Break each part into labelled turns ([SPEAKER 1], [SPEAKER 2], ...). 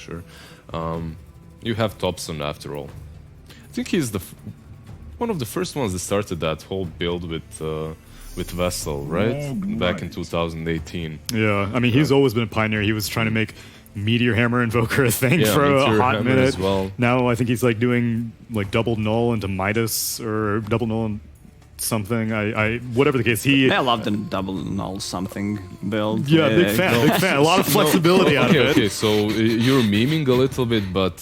[SPEAKER 1] sure. You have Thompson after all. I think he's one of the first ones that started that whole build with Vessel, right? Back in 2018.
[SPEAKER 2] Yeah, I mean, he's always been a pioneer. He was trying to make Meteor Hammer Invoker a thing for a hot minute.
[SPEAKER 1] As well.
[SPEAKER 2] Now I think he's like doing like double null into Midas or double null and something. Whatever the case,
[SPEAKER 3] I love the double null something build.
[SPEAKER 2] Yeah, big fan. A lot of flexibility out of it.
[SPEAKER 1] Okay, so you're memeing a little bit, but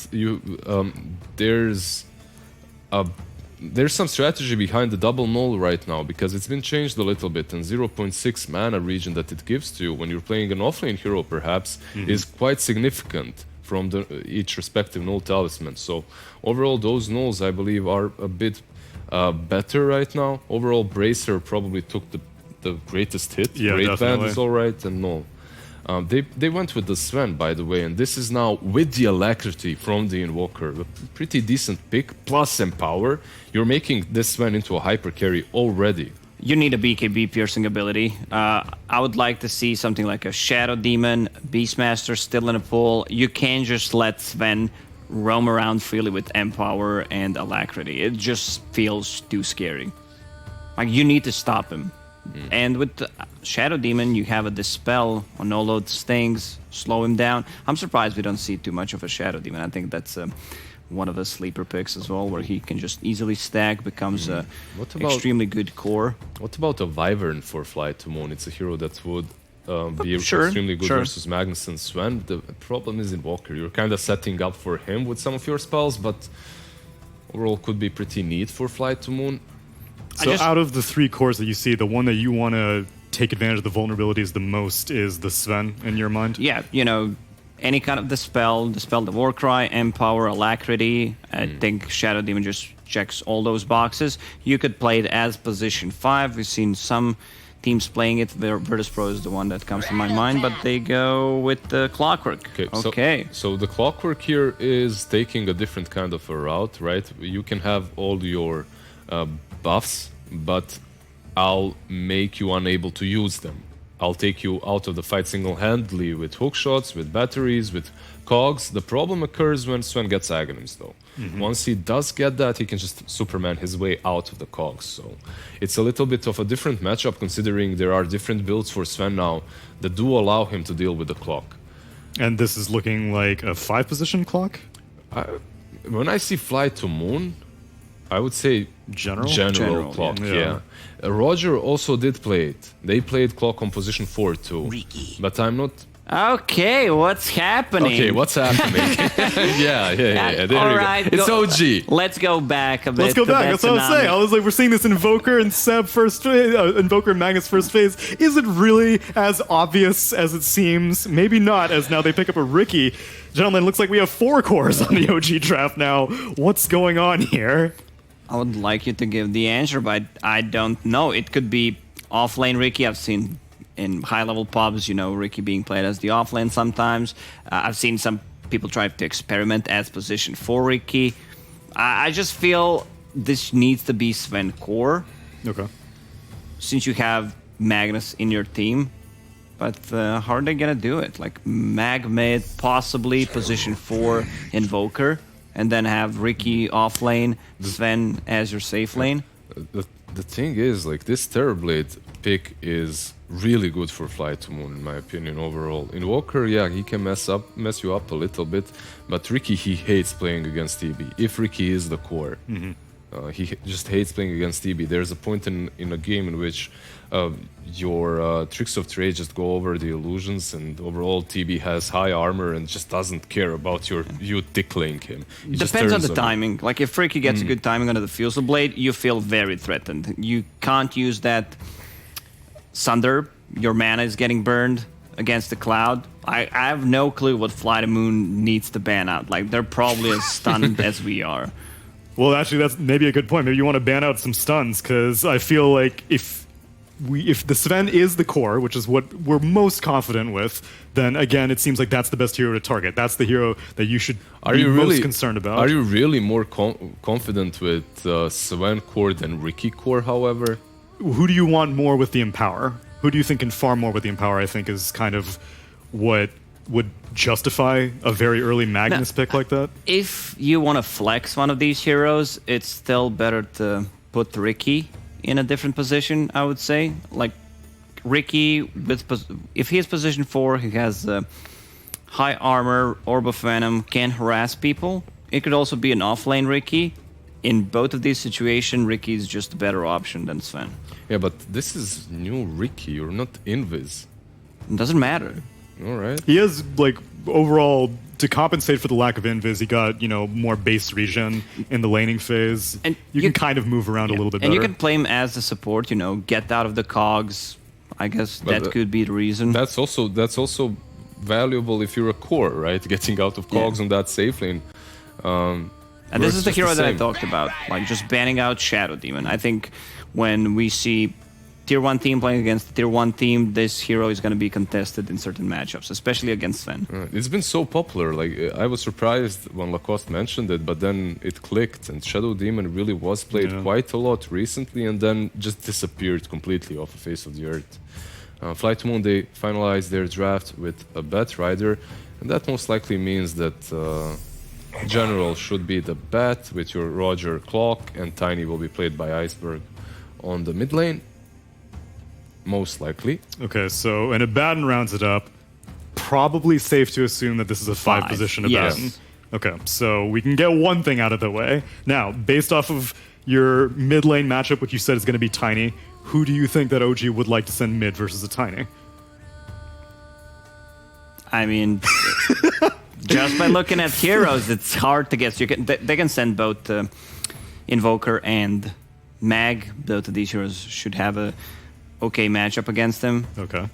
[SPEAKER 1] there's some strategy behind the double null right now, because it's been changed a little bit, and 0.6 mana region that it gives to you when you're playing an offlane hero perhaps is quite significant from each respective null talisman. So overall those nulls I believe are a bit better right now. Overall Bracer probably took the greatest hit.
[SPEAKER 2] Yeah,
[SPEAKER 1] Great
[SPEAKER 2] definitely.
[SPEAKER 1] Band is alright, and null. They went with the Sven, by the way, and this is now with the Alacrity from the Invoker. A pretty decent pick, plus Empower. You're making this Sven into a hyper carry already.
[SPEAKER 3] You need a BKB piercing ability. I would like to see something like a Shadow Demon, Beastmaster still in a pool. You can't just let Sven roam around freely with Empower and Alacrity. It just feels too scary. Like, you need to stop him. And with the Shadow Demon, you have a Dispel on all those things, slow him down. I'm surprised we don't see too much of a Shadow Demon. I think that's one of the sleeper picks as well, where he can just easily stack, becomes a extremely good core.
[SPEAKER 1] What about a Wyvern for FlyToMoon? It's a hero that would be extremely good versus Magnus and Sven. The problem is Invoker. You're kind of setting up for him with some of your spells, but overall could be pretty neat for FlyToMoon.
[SPEAKER 2] So out of the three cores that you see, the one that you want to take advantage of the vulnerabilities the most is the Sven in your mind?
[SPEAKER 3] Yeah, you know, any kind of Dispel the Warcry, Empower, Alacrity. I think Shadow Demon just checks all those boxes. You could play it as position 5. We've seen some teams playing it. Virtus Pro is the one that comes to my mind, but they go with the Clockwork. Okay.
[SPEAKER 1] So the Clockwork here is taking a different kind of a route, right? You can have all your buffs, but I'll make you unable to use them. I'll take you out of the fight single-handedly with hook shots, with batteries, with cogs. The problem occurs when Sven gets Aghanims, though. Once he does get that, he can just Superman his way out of the cogs. So it's a little bit of a different matchup, considering there are different builds for Sven now that do allow him to deal with the clock.
[SPEAKER 2] And this is looking like a 5-position clock?
[SPEAKER 1] When I see FlyToMoon, I would say general clock, yeah. Roger also did play it. They played clock on position 4 too. But I'm not...
[SPEAKER 3] Okay, what's happening?
[SPEAKER 1] Okay, what's happening? yeah. There
[SPEAKER 3] all
[SPEAKER 1] we
[SPEAKER 3] right,
[SPEAKER 1] go. It's OG.
[SPEAKER 3] Let's go back a bit.
[SPEAKER 2] Let's go back. That's what I was saying. I was like, we're seeing this Invoker and Seb first phase, Invoker and Magnus first phase. Is it really as obvious as it seems? Maybe not, as now they pick up a Ricky. Gentlemen, looks like we have 4 cores on the OG draft now. What's going on here?
[SPEAKER 3] I would like you to give the answer, but I don't know. It could be offlane Ricky. I've seen in high-level pubs, you know, Ricky being played as the offlane sometimes. I've seen some people try to experiment as position 4 Ricky. I just feel this needs to be Sven core.
[SPEAKER 2] Okay.
[SPEAKER 3] Since you have Magnus in your team. But how are they going to do it? Like Mag mid, possibly position 4 Invoker. And then have Ricky offlane, Sven as your safe lane.
[SPEAKER 1] The thing is, like, this Terrorblade pick is really good for FlyToMoon, in my opinion, overall. Invoker, yeah, he can mess you up a little bit, but Ricky, he hates playing against TB. If Ricky is the core, he just hates playing against TB. There's a point in a game in which your Tricks of Trade just go over the illusions, and overall TB has high armor and just doesn't care about you tickling him. He
[SPEAKER 3] Depends on the timing. Like if Ricky gets a good timing under the Fusel Blade, you feel very threatened. You can't use that Sunder. Your mana is getting burned against the Cloud. I have no clue what FlyToMoon needs to ban out. Like they're probably as stunned as we are.
[SPEAKER 2] Well, actually, that's maybe a good point. Maybe you want to ban out some stuns, because I feel like if the Sven is the core, which is what we're most confident with, then again, it seems like that's the best hero to target. That's the hero that you should be most concerned about.
[SPEAKER 1] Are you really more confident with Sven core than Ricky core, however?
[SPEAKER 2] Who do you want more with the Empower? Who do you think can farm more with the Empower, I think, is kind of what would justify a very early Magnus pick like that?
[SPEAKER 3] If you want to flex one of these heroes, it's still better to put Ricky in a different position, I would say. Like, Ricky, if he is position 4, he has high armor, Orb of Venom, can harass people. It could also be an off-lane Ricky. In both of these situations, Ricky is just a better option than Sven.
[SPEAKER 1] Yeah, but this is new Ricky. You're not Invis.
[SPEAKER 3] It doesn't matter.
[SPEAKER 1] All right.
[SPEAKER 2] He has, like, overall, to compensate for the lack of invis, he got, you know, more base regen in the laning phase. And you can kind of move around a little bit better.
[SPEAKER 3] And you can play him as the support, you know, get out of the cogs. I guess that could be the reason.
[SPEAKER 1] That's also valuable if you're a core, right? Getting out of cogs on that safe lane.
[SPEAKER 3] And this is the hero that I talked about, like just banning out Shadow Demon. I think when we see Tier 1 team playing against the Tier 1 team, this hero is going to be contested in certain matchups, especially against Sven.
[SPEAKER 1] It's been so popular. Like, I was surprised when Lacoste mentioned it, but then it clicked, and Shadow Demon really was played quite a lot recently, and then just disappeared completely off the face of the earth. FlyToMoon, they finalized their draft with a Bat Rider, and that most likely means that General should be the Bat with your Roger Clock, and Tiny will be played by Iceberg on the mid lane. Most likely. Okay,
[SPEAKER 2] so and Abaddon rounds it up. Probably safe to assume that this is a 5 position Abaddon. Yes. Okay, so we can get one thing out of the way. Now, based off of your mid lane matchup, which you said is going to be Tiny, who do you think that OG would like to send mid versus a Tiny?
[SPEAKER 3] I mean, just by looking at heroes, it's hard to guess. They can send both Invoker and Mag. Both of these heroes should have a okay matchup against them.
[SPEAKER 2] Okay.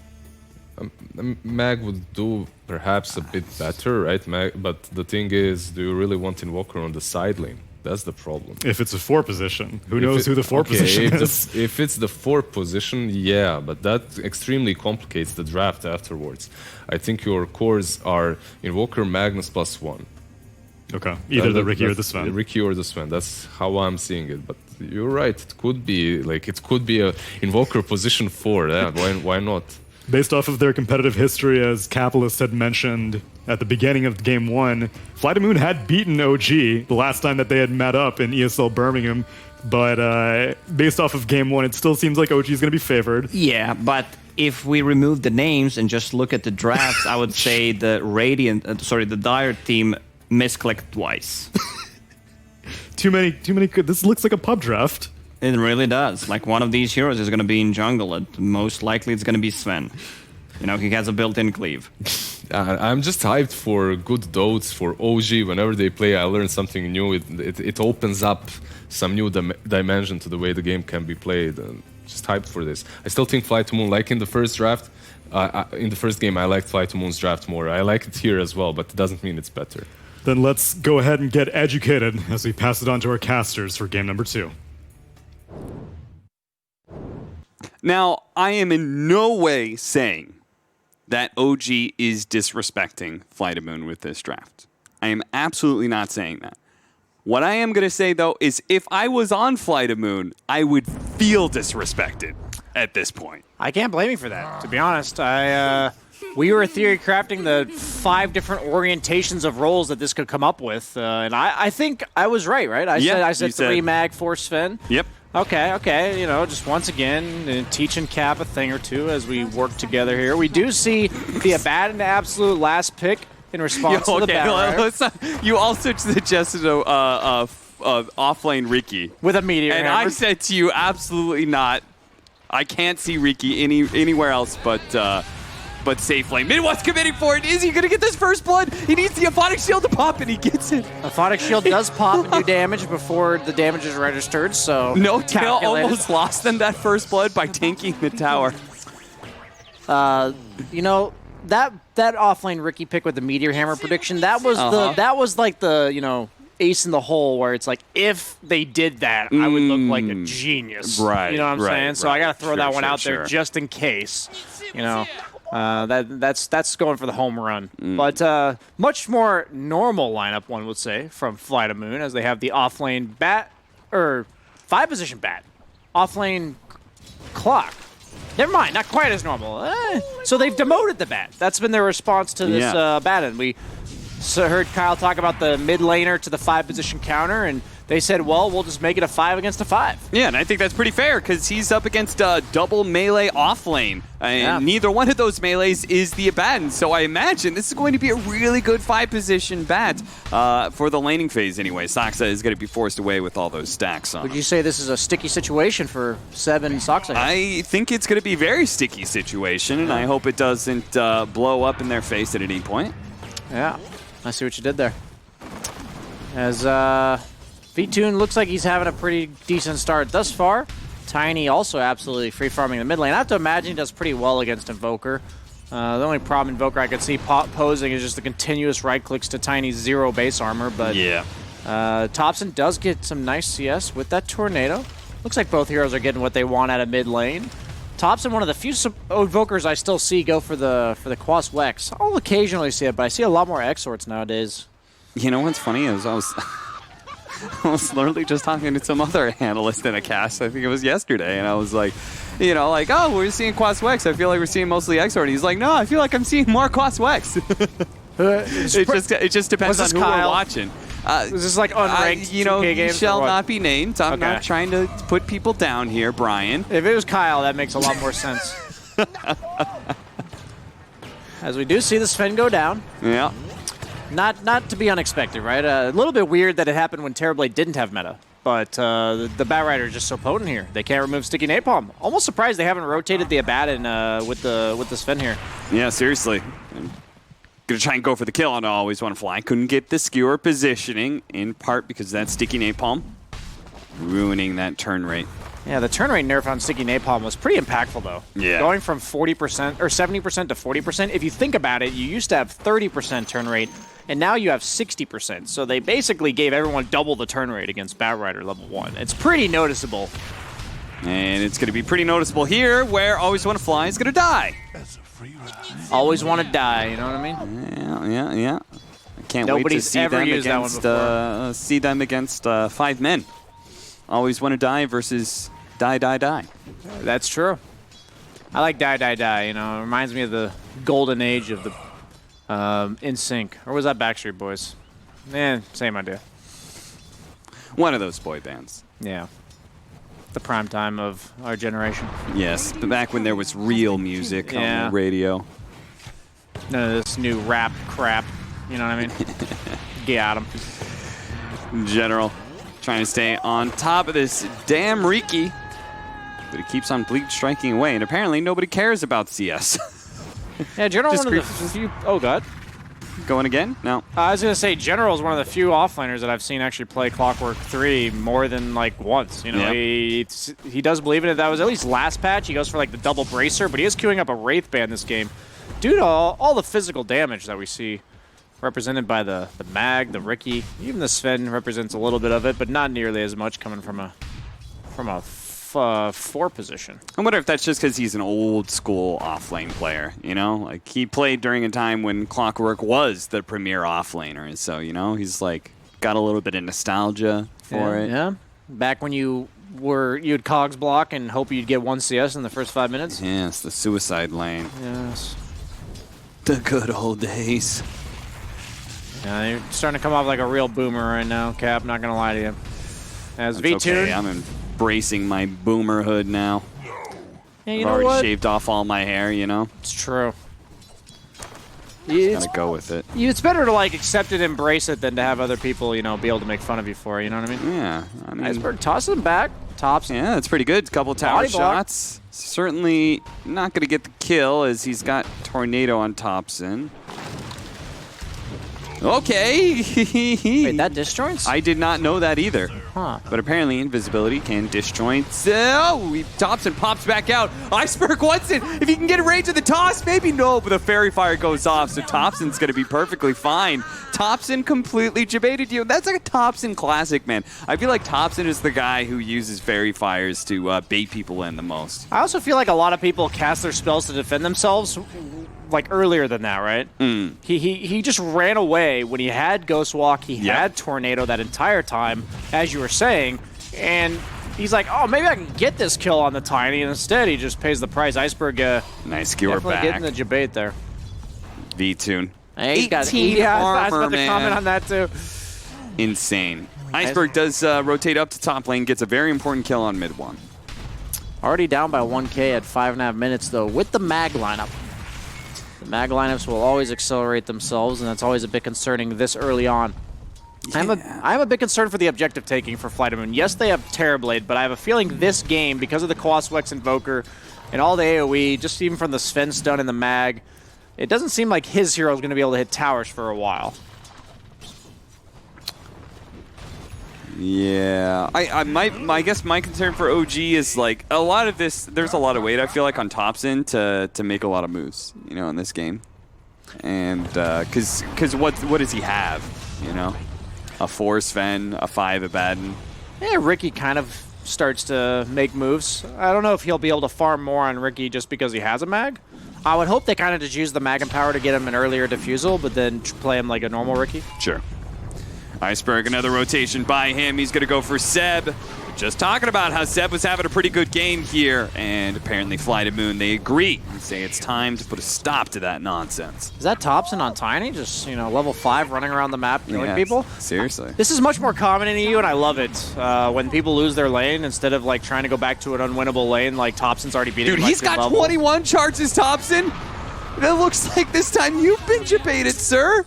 [SPEAKER 1] Mag would do perhaps a bit better, right? But the thing is, do you really want Invoker on the side lane? That's the problem.
[SPEAKER 2] If it's a 4 position, who knows who the 4 position is?
[SPEAKER 1] If it's the 4 position, yeah, but that extremely complicates the draft afterwards. I think your cores are Invoker, Magnus +1.
[SPEAKER 2] Okay, either the Ricky or the Sven.
[SPEAKER 1] Ricky or the Sven. That's how I'm seeing it. But you're right. It could be a Invoker position 4. Yeah, why not?
[SPEAKER 2] Based off of their competitive history, as Capitalist had mentioned at the beginning of Game 1, FlyToMoon had beaten OG the last time that they had met up in ESL Birmingham. But based off of Game 1, it still seems like OG is going to be favored.
[SPEAKER 3] Yeah, but if we remove the names and just look at the drafts, I would say the the Dire team misclicked twice.
[SPEAKER 2] Too many. This looks like a pub draft.
[SPEAKER 3] It really does. Like, one of these heroes is going to be in jungle, and most likely it's going to be Sven. You know, he has a built-in cleave.
[SPEAKER 1] I'm just hyped for good Dotes, for OG. Whenever they play, I learn something new. It opens up some new dimension to the way the game can be played. Just hyped for this. I still think FlyToMoon, like in the first draft, in the first game, I liked FlyToMoon's draft more. I like it here as well, but it doesn't mean it's better.
[SPEAKER 2] Then let's go ahead and get educated as we pass it on to our casters for game number 2.
[SPEAKER 4] Now, I am in no way saying that OG is disrespecting FlyToMoon with this draft. I am absolutely not saying that. What I am going to say, though, is if I was on FlyToMoon, I would feel disrespected at this point.
[SPEAKER 5] I can't blame you for that, to be honest. We were theory crafting the 5 different orientations of roles that this could come up with, and I think I was right? I said 3 Mag, 4 Sven.
[SPEAKER 4] Yep.
[SPEAKER 5] Okay. You know, just once again, teaching Cap a thing or two as we work together here. We do see the Abaddon absolute last pick in response to the battle.
[SPEAKER 4] You also suggested off-lane Ricky.
[SPEAKER 5] With a meteor
[SPEAKER 4] and
[SPEAKER 5] hammer.
[SPEAKER 4] I said to you, absolutely not. I can't see Ricky anywhere else but safe lane. Midwest committing for it. Is he going to get this first blood? He needs the Aphotic Shield to pop, and he gets it.
[SPEAKER 5] Aphotic Shield does pop and do damage before the damage is registered, so...
[SPEAKER 4] No, Tail almost lost them that first blood by tanking the tower.
[SPEAKER 5] You know, that offlane Ricky pick with the Meteor Hammer prediction, that was like the, you know, ace in the hole where it's like, if they did that, I would look like a genius.
[SPEAKER 4] Right.
[SPEAKER 5] You know what I'm saying? So I got to throw that one out there just in case, you know. That's going for the home run. But much more normal lineup, one would say, from FlyToMoon, as they have the offlane bat, or 5-position bat, offlane Clock, Never mind, not quite as normal. So they've demoted the bat. That's been their response to this bat. And we heard Kyle talk about the mid laner to the 5-position counter, and they said, well, we'll just make it a 5 against a 5.
[SPEAKER 4] Yeah, and I think that's pretty fair because he's up against a double melee off lane. And neither one of those melees is the Abaddon. So I imagine this is going to be a really good 5-position bat for the laning phase anyway. Soxa is going to be forced away with all those stacks on.
[SPEAKER 5] Would you say this is a sticky situation for Seb and Soxa?
[SPEAKER 4] I think it's going to be a very sticky situation, and I hope it doesn't blow up in their face at any point.
[SPEAKER 5] Yeah, I see what you did there. As V-Tune looks like he's having a pretty decent start thus far. Tiny also absolutely free farming the mid lane. I have to imagine he does pretty well against Invoker. The only problem Invoker I could see posing is just the continuous right clicks to Tiny's 0 base armor. But Thompson does get some nice CS with that Tornado. Looks like both heroes are getting what they want out of mid lane. Thompson, one of the few Invokers I still see go for the Quas Wex. I'll occasionally see it, but I see a lot more Exorts nowadays.
[SPEAKER 4] You know what's funny is I was literally just talking to some other analyst in a cast, I think it was yesterday, and I was like, oh, we're seeing Quas Wex. I feel like we're seeing mostly Exort. And he's like, no, I feel like I'm seeing more Quas Wex. It just depends on who we're watching.
[SPEAKER 5] Is this like unranked 2K games?
[SPEAKER 4] Shall not be named. I'm not trying to put people down here, Brian.
[SPEAKER 5] If it was Kyle, that makes a lot more sense. As we do see the Sven go down.
[SPEAKER 4] Yeah.
[SPEAKER 5] Not to be unexpected, right? A little bit weird that it happened when Terrorblade didn't have meta, but the Batrider is just so potent here. They can't remove Sticky Napalm. Almost surprised they haven't rotated the Abaddon with the Sven here.
[SPEAKER 4] Yeah, seriously. Gonna try and go for the kill on Always Want to Fly. Couldn't get the skewer positioning, in part because of that Sticky Napalm ruining that turn rate.
[SPEAKER 5] Yeah, the turn rate nerf on Sticky Napalm was pretty impactful, though.
[SPEAKER 4] Yeah. Going
[SPEAKER 5] from 40% or 70% to 40%. If you think about it, you used to have 30% turn rate, and now you have 60%. So they basically gave everyone double the turn rate against Batrider level 1. It's pretty noticeable.
[SPEAKER 4] And it's going to be pretty noticeable here, where Always Want to Fly is going to die.
[SPEAKER 5] Always want to die, you know what I mean?
[SPEAKER 4] Yeah. I can't wait to see them against 5 men. Always Want to Die versus Die.
[SPEAKER 5] That's true. I like Die. You know, it reminds me of the golden age of the NSYNC. Or was that Backstreet Boys? Same idea.
[SPEAKER 4] One of those boy bands.
[SPEAKER 5] Yeah. The prime time of our generation.
[SPEAKER 4] Yes, back when there was real music on the radio.
[SPEAKER 5] None of this new rap crap. You know what I mean? Get 'em.
[SPEAKER 4] General trying to stay on top of this damn Riki. But he keeps on bleed striking away, and apparently nobody cares about CS.
[SPEAKER 5] Yeah, General one of the few... Oh, God.
[SPEAKER 4] Going again? No.
[SPEAKER 5] I was going to say, General is one of the few offlaners that I've seen actually play Clockwork 3 more than, like, once. You know, he does believe in it. That was at least last patch. He goes for, like, the double bracer, but he is queuing up a Wraith Band this game due to all the physical damage that we see represented by the Mag, the Riki. Even the Sven represents a little bit of it, but not nearly as much coming from a 4 position.
[SPEAKER 4] I wonder if that's just because he's an old school offlane player, you know? Like, he played during a time when Clockwork was the premier offlaner, so, you know, he's, like, got a little bit of nostalgia for it.
[SPEAKER 5] Yeah, back when you'd cogs block and hope you'd get 1 CS in the first 5 minutes.
[SPEAKER 4] Yes, the suicide lane.
[SPEAKER 5] Yes.
[SPEAKER 4] The good old days.
[SPEAKER 5] Yeah, you're starting to come off like a real boomer right now, Cap, not going to lie to you. As V2.
[SPEAKER 4] Okay, I'm embracing my boomerhood now.
[SPEAKER 5] Yeah, you
[SPEAKER 4] I've
[SPEAKER 5] know
[SPEAKER 4] already
[SPEAKER 5] what?
[SPEAKER 4] shaved off all my hair, you know?
[SPEAKER 5] It's true.
[SPEAKER 4] Just gotta go with it.
[SPEAKER 5] It's better to, like, accept it, embrace it, than to have other people, you know, be able to make fun of you for it, you know what I mean?
[SPEAKER 4] Yeah. I mean,
[SPEAKER 5] Iceberg tosses him back. Tops.
[SPEAKER 4] Yeah, that's pretty good. Couple tower shots. Certainly not going to get the kill as he's got Tornado on Thompson. Okay.
[SPEAKER 5] Wait, that disjoints?
[SPEAKER 4] I did not know that either.
[SPEAKER 5] Huh.
[SPEAKER 4] But apparently invisibility can disjoint. Oh, Thompson pops back out. Iceberg wants it. If he can get a range of the toss, maybe no, but the Fairy Fire goes off, so Thompson's going to be perfectly fine. Thompson completely debated you. That's like a Thompson classic, man. I feel like Thompson is the guy who uses Fairy Fires to bait people in the most.
[SPEAKER 5] I also feel like a lot of people cast their spells to defend themselves like earlier than that, right? He just ran away when he had Ghost Walk, he had Tornado that entire time, as you were saying, and he's like, oh, maybe I can get this kill on the Tiny, and instead he just pays the price. Iceberg
[SPEAKER 4] nice skewer
[SPEAKER 5] definitely
[SPEAKER 4] back.
[SPEAKER 5] getting the debate there.
[SPEAKER 4] V-Tune.
[SPEAKER 5] Hey, he's got
[SPEAKER 4] 18
[SPEAKER 5] yeah, I was
[SPEAKER 4] armor,
[SPEAKER 5] about to comment on that too.
[SPEAKER 4] Insane. Iceberg does rotate up to top lane, gets a very important kill on mid one.
[SPEAKER 5] Already down by 1K at 5.5 minutes, though, with the mag lineup. The mag lineups will always accelerate themselves, and that's always a bit concerning this early on.
[SPEAKER 4] Yeah.
[SPEAKER 5] I'm a bit concerned for the objective taking for FlyToMoon. Yes, they have Terrorblade, but I have a feeling this game, because of the Quaswex Invoker and all the AoE, just even from the Sven stun and the mag, it doesn't seem like his hero is going to be able to hit towers for a while.
[SPEAKER 4] Yeah, I guess my concern for OG is like a lot of this. There's a lot of weight I feel like on Thompson to make a lot of moves, you know, in this game, and because what does he have, you know, a 4 Sven, a 5 Abaddon.
[SPEAKER 5] Yeah, Ricky kind of starts to make moves. I don't know if he'll be able to farm more on Ricky just because he has a mag. I would hope they kind of just use the mag and power to get him an earlier defusal, but then play him like a normal Ricky.
[SPEAKER 4] Sure. Iceberg, another rotation by him. He's going to go for Seb. Just talking about how Seb was having a pretty good game here, and apparently FlyToMoon, they agree and say it's time to put a stop to that nonsense.
[SPEAKER 5] Is that Thompson on Tiny? Just, you know, level 5 running around the map killing people?
[SPEAKER 4] Seriously.
[SPEAKER 5] This is much more common in EU, and I love it. When people lose their lane, instead of like trying to go back to an unwinnable lane, like Thompson's already beating
[SPEAKER 4] Dude, he's got 21 charges, Thompson. It looks like this time you've been debated, sir.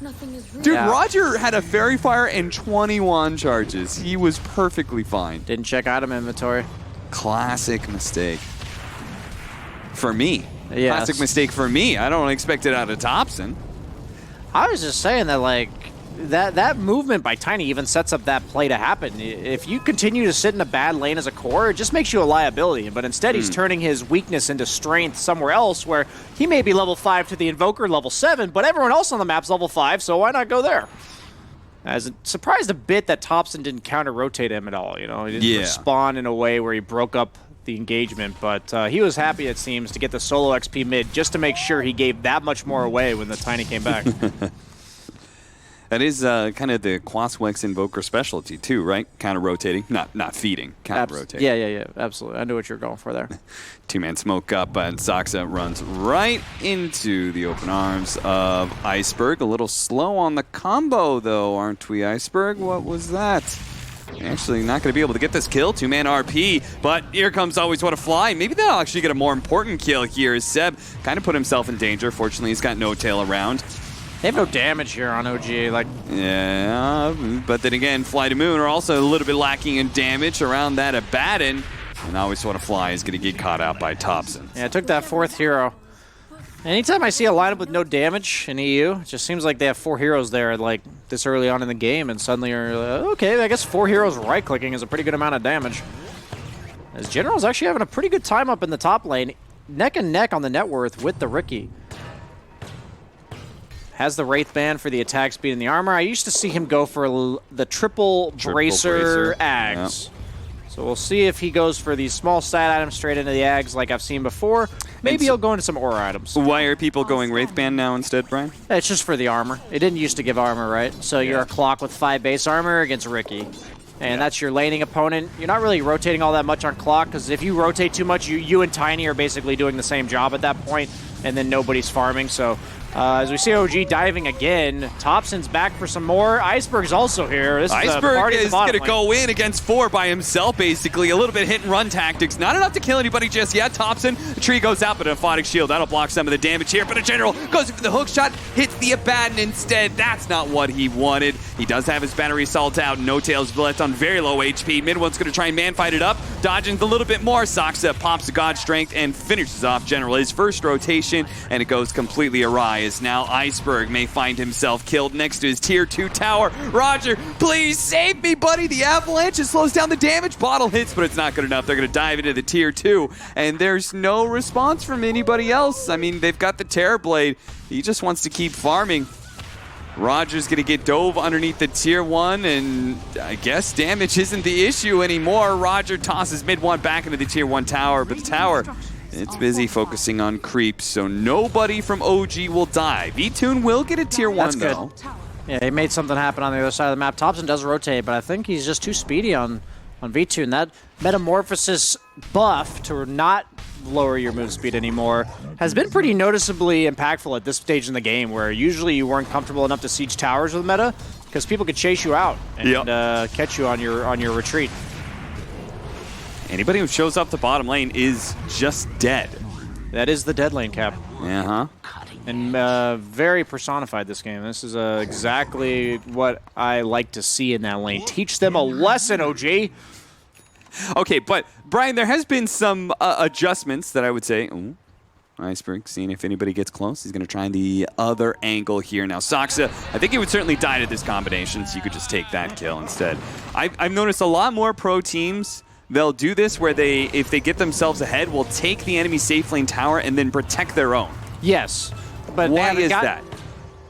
[SPEAKER 4] Dude,
[SPEAKER 5] Yeah.
[SPEAKER 4] Roger had a Fairy Fire and 21 charges. He was perfectly fine.
[SPEAKER 5] Didn't check item inventory.
[SPEAKER 4] Classic mistake. For me.
[SPEAKER 5] Yes.
[SPEAKER 4] Classic mistake for me. I don't expect it out of Thompson.
[SPEAKER 5] I was just saying that, like, that movement by Tiny even sets up that play to happen. If you continue to sit in a bad lane as a core, it just makes you a liability. But instead, he's turning his weakness into strength somewhere else where he may be level 5 to the Invoker, level 7, but everyone else on the map's level 5, so why not go there? I was surprised a bit that Thompson didn't counter-rotate him at all. You know, he didn't respond in a way where he broke up the engagement, but he was happy, it seems, to get the solo XP mid just to make sure he gave that much more away when the Tiny came back.
[SPEAKER 4] That is kind of the Quaswex Invoker specialty too, right? Counter-rotating. Not feeding, counter-rotating.
[SPEAKER 5] Yeah, absolutely. I knew what you were going for there.
[SPEAKER 4] Two-man smoke up, and Saksa runs right into the open arms of Iceberg. A little slow on the combo, though, aren't we, Iceberg? What was that? Actually not going to be able to get this kill. Two-man RP, but here comes Always Want to Fly. Maybe they'll actually get a more important kill here as Seb kind of put himself in danger. Fortunately, he's got no tail around.
[SPEAKER 5] They have no damage here on OG. Like,
[SPEAKER 4] yeah, but then again, FlyToMoon are also a little bit lacking in damage around that Abaddon. And Always Want to Fly is going to get caught out by Thompson.
[SPEAKER 5] yeah, I took that 4th hero. Anytime I see a lineup with no damage in EU, it just seems like they have 4 heroes there like this early on in the game, and suddenly you're like, okay, I guess 4 heroes right-clicking is a pretty good amount of damage. As General's actually having a pretty good time up in the top lane, neck and neck on the net worth with the Riki. Has the Wraith Band for the attack speed and the armor. I used to see him go for the triple bracer Ags. Yep. So we'll see if he goes for these small stat items straight into the Ags like I've seen before. Maybe he'll go into some aura items.
[SPEAKER 4] Why are people going Wraith Band now instead, Brian?
[SPEAKER 5] It's just for the armor. It didn't used to give armor, right? So you're a clock with 5 base armor against Riki. And that's your laning opponent. You're not really rotating all that much on clock, because if you rotate too much, you and Tiny are basically doing the same job at that point, and then nobody's farming. So as we see OG diving again, Thompson's back for some more. Iceberg's also here. This
[SPEAKER 4] Iceberg is going to
[SPEAKER 5] lane.
[SPEAKER 4] go in against 4 by himself, basically. A little bit hit-and-run tactics. Not enough to kill anybody just yet. Thompson, the tree goes out, but a Aphotic Shield. That'll block some of the damage here. But a General goes in for the hook shot, hits the Abaddon instead. That's not what he wanted. He does have his battery assault out. No tails left on very low HP. Mid one's going to try and man-fight it up. Dodging a little bit more. Saksa pops the God Strength and finishes off General. His first rotation, and it goes completely awry as now Iceberg may find himself killed next to his tier 2 tower. Roger, please save me, buddy. The avalanche slows down the damage. Bottle hits, but it's not good enough. They're going to dive into the tier 2, and there's no response from anybody else. I mean, they've got the Terrorblade. He just wants to keep farming. Roger's going to get dove underneath the tier 1, and I guess damage isn't the issue anymore. Roger tosses mid 1 back into the tier 1 tower, but the tower, it's busy focusing on creeps, so nobody from OG will die. V-Tune will get a tier 1,
[SPEAKER 5] That's
[SPEAKER 4] though.
[SPEAKER 5] good. Yeah, he made something happen on the other side of the map. Thompson does rotate, but I think he's just too speedy on on V2, and that Metamorphosis buff to not lower your move speed anymore has been pretty noticeably impactful at this stage in the game, where usually you weren't comfortable enough to siege towers with meta because people could chase you out and catch you on your retreat.
[SPEAKER 4] Anybody who shows up the bottom lane is just dead.
[SPEAKER 5] That is the dead lane cap.
[SPEAKER 4] Uh-huh.
[SPEAKER 5] And very personified this game. This is exactly what I like to see in that lane. Teach them a lesson, OG.
[SPEAKER 4] Okay, but Brian, there has been some adjustments that I would say. Ooh, Iceberg, seeing if anybody gets close. He's going to try the other angle here. Now, Saksa, I think he would certainly die to this combination, so you could just take that kill instead. I've noticed a lot more pro teams, they'll do this where they, if they get themselves ahead, will take the enemy safe lane tower and then protect their own.
[SPEAKER 5] Yes. But
[SPEAKER 4] why is that?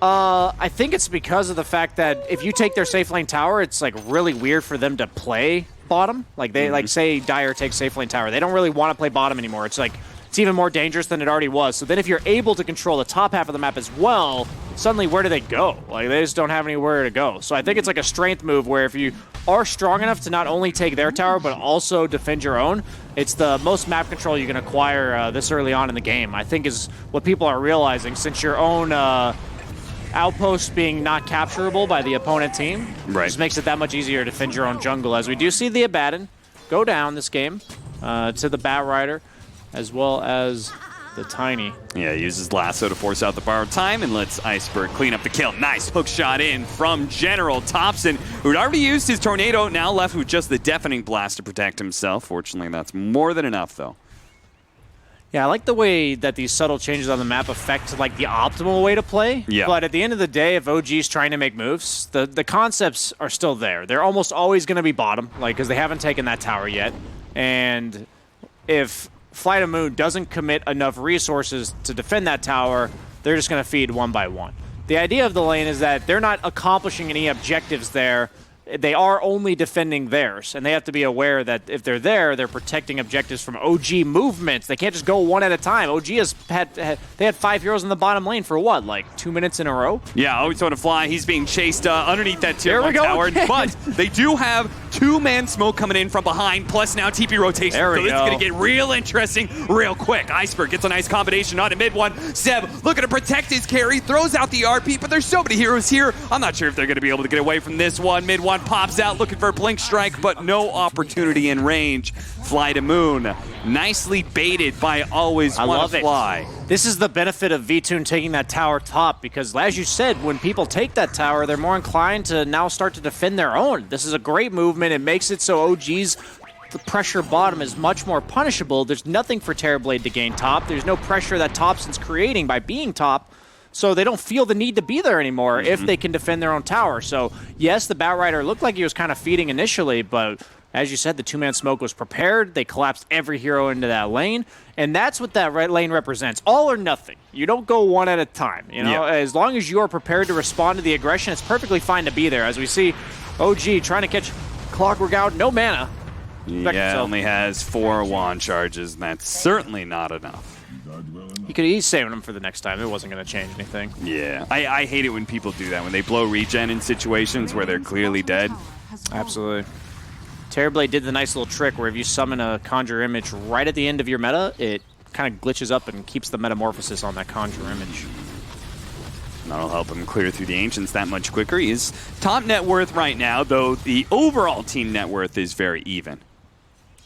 [SPEAKER 5] I think it's because of the fact that if you take their safe lane tower, it's like really weird for them to play bottom. Like they like say Dire takes safe lane tower. They don't really want to play bottom anymore. It's like it's even more dangerous than it already was. So then if you're able to control the top half of the map as well, suddenly where do they go? Like they just don't have anywhere to go. So I think it's like a strength move where if you are strong enough to not only take their tower but also defend your own, it's the most map control you can acquire this early on in the game. I think is what people are realizing, since your own outpost being not capturable by the opponent team.
[SPEAKER 4] Right.
[SPEAKER 5] Just makes it that much easier to defend your own jungle, as we do see the Abaddon go down this game to the Bat Rider, as well as the Tiny.
[SPEAKER 4] Yeah, uses Lasso to force out the borrowed time and lets Iceberg clean up the kill. Nice hook shot in from General Thompson, who'd already used his Tornado, now left with just the Deafening Blast to protect himself. Fortunately, that's more than enough, though.
[SPEAKER 5] Yeah, I like the way that these subtle changes on the map affect like the optimal way to play.
[SPEAKER 4] Yeah.
[SPEAKER 5] But at the end of the day, if OG's trying to make moves, the concepts are still there. They're almost always going to be bottom, like because they haven't taken that tower yet. And if FlyToMoon doesn't commit enough resources to defend that tower, they're just going to feed one by one. The idea of the lane is that they're not accomplishing any objectives there. They are only defending theirs, and they have to be aware that if they're there, they're protecting objectives from OG movements. They can't just go one at a time. OG has they had 5 heroes in the bottom lane for what, like 2 minutes in a row?
[SPEAKER 4] Yeah, always want to fly. He's being chased underneath that tier 1
[SPEAKER 5] go
[SPEAKER 4] tower,
[SPEAKER 5] again.
[SPEAKER 4] but they do have 2-man smoke coming in from behind, plus now TP rotation.
[SPEAKER 5] There we
[SPEAKER 4] so this is
[SPEAKER 5] go.
[SPEAKER 4] going to get real interesting real quick. Iceberg gets a nice combination on a mid one. Seb looking to protect his carry, throws out the RP, but there's so many heroes here. I'm not sure if they're going to be able to get away from this one. Mid one pops out looking for a blink strike, but no opportunity in range. FlyToMoon nicely baited by Always Wanna Fly.
[SPEAKER 5] This is the benefit of V2 taking that tower top, because as you said, when people take that tower, they're more inclined to now start to defend their own. This is a great movement. It makes it so OG's the pressure bottom is much more punishable. There's nothing for Terrorblade to gain top. There's no pressure that Thompson's creating by being top. So they don't feel the need to be there anymore if they can defend their own tower. So yes, the Bat Rider looked like he was kind of feeding initially, but as you said, the 2-man smoke was prepared. They collapsed every hero into that lane, and that's what that lane represents. All or nothing. You don't go one at a time. You know, as long as you are prepared to respond to the aggression, it's perfectly fine to be there. As we see, OG trying to catch Clockwork out, no mana.
[SPEAKER 4] Yeah, only has 4 wand charges, and that's certainly not enough.
[SPEAKER 5] He's saving them for the next time. It wasn't going to change anything.
[SPEAKER 4] Yeah, I hate it when people do that, when they blow regen in situations where they're clearly dead.
[SPEAKER 5] Absolutely. Terrorblade did the nice little trick where if you summon a Conjure Image right at the end of your meta, it kind of glitches up and keeps the Metamorphosis on that Conjure Image.
[SPEAKER 4] That'll help him clear through the Ancients that much quicker. He is top net worth right now, though the overall team net worth is very even.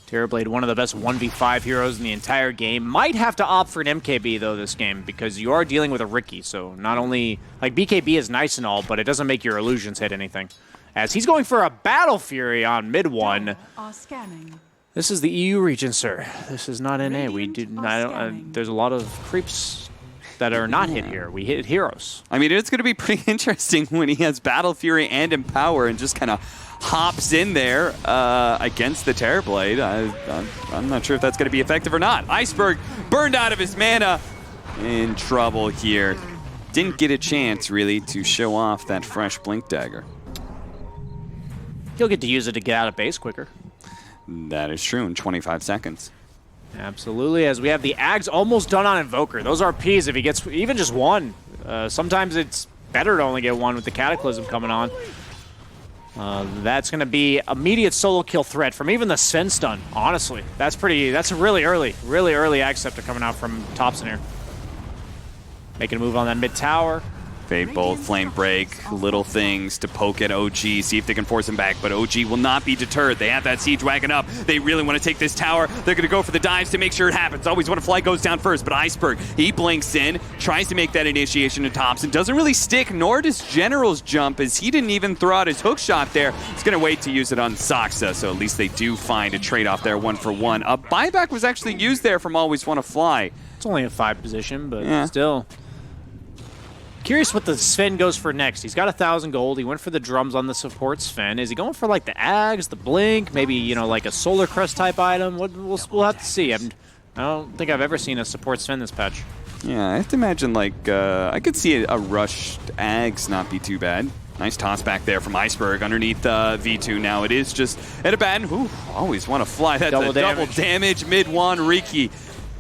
[SPEAKER 5] Terrorblade, one of the best 1v5 heroes in the entire game. Might have to opt for an MKB, though, this game, because you are dealing with a Riki. So not only... Like, BKB is nice and all, but it doesn't make your illusions hit anything. As he's going for a Battle Fury on mid one. This is the EU region, sir. This is not NA. We do not... there's a lot of creeps that are not hit here. We hit heroes.
[SPEAKER 4] I mean, it's going to be pretty interesting when he has Battle Fury and Empower and just kind of hops in there against the Terrorblade. I'm not sure if that's going to be effective or not. Iceberg burned out of his mana. In trouble here. Didn't get a chance, really, to show off that fresh Blink Dagger.
[SPEAKER 5] He'll get to use it to get out of base quicker.
[SPEAKER 4] That is true in 25 seconds.
[SPEAKER 5] Absolutely, as we have the Ags almost done on Invoker. Those RPs, if he gets even just one, sometimes it's better to only get one with the Cataclysm coming on. That's going to be immediate solo kill threat from even the Sven stun, honestly. That's a really early ag scepter coming out from Thompson here. Making a move on that mid tower.
[SPEAKER 4] Fade bolt, flame break, little things to poke at OG, see if they can force him back, but OG will not be deterred. They have that siege wagon up. They really want to take this tower. They're going to go for the dives to make sure it happens. Always when a fly goes down first, but Iceberg, he blinks in, tries to make that initiation to Thompson. Doesn't really stick, nor does General's jump, as he didn't even throw out his hook shot there. He's going to wait to use it on Saksa, so at least they do find a trade-off there, 1-for-1. A buyback was actually used there from Always Want to Fly.
[SPEAKER 5] It's only a 5 position, but still. Curious what the Sven goes for next. He's got 1,000 gold. He went for the drums on the support Sven. Is he going for like the Ags, the Blink, maybe, you know, like a Solar Crest type item? We'll have to see. I don't think I've ever seen a support Sven this patch.
[SPEAKER 4] Yeah, I have to imagine like I could see a rushed Ags not be too bad. Nice toss back there from Iceberg underneath V2. Now it is just at a bad. Always Want to Fly. That's double damage mid-1. Riki.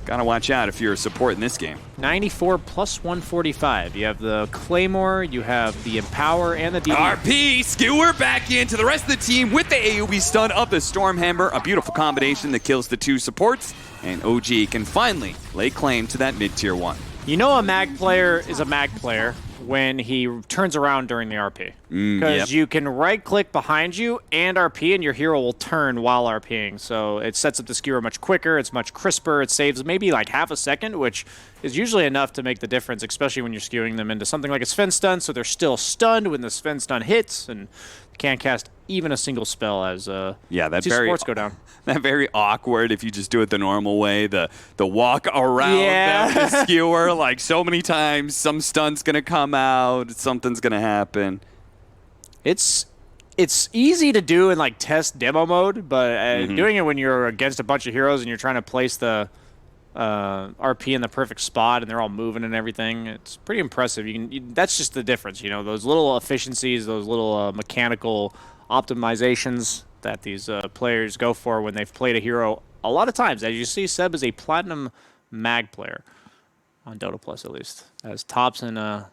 [SPEAKER 4] Gotta watch out if you're a support in this game.
[SPEAKER 5] 94 plus 145. You have the Claymore, you have the Empower, and the DD.
[SPEAKER 4] RP, Skewer back into the rest of the team with the AoE stun of the Stormhammer. A beautiful combination that kills the 2 supports, and OG can finally lay claim to that mid-tier 1.
[SPEAKER 5] You know a mag player is a mag player when he turns around during the RP. Because you can right-click behind you and RP, and your hero will turn while RPing. So it sets up the skewer much quicker, it's much crisper, it saves maybe like half a second, which is usually enough to make the difference, especially when you're skewing them into something like a Sven stun, so they're still stunned when the Sven stun hits, and can't cast even a single spell as that 2 supports go down.
[SPEAKER 4] That very awkward if you just do it the normal way, the walk around the skewer like so many times, some stun's gonna come out, something's gonna happen.
[SPEAKER 5] It's easy to do in like test demo mode, but doing it when you're against a bunch of heroes and you're trying to place the RP in the perfect spot and they're all moving and everything, it's pretty impressive. That's just the difference, you know, those little efficiencies, those little mechanical optimizations that these players go for when they've played a hero a lot of times. As you see, Seb is a platinum mag player on Dota Plus, at least. As Thompson, a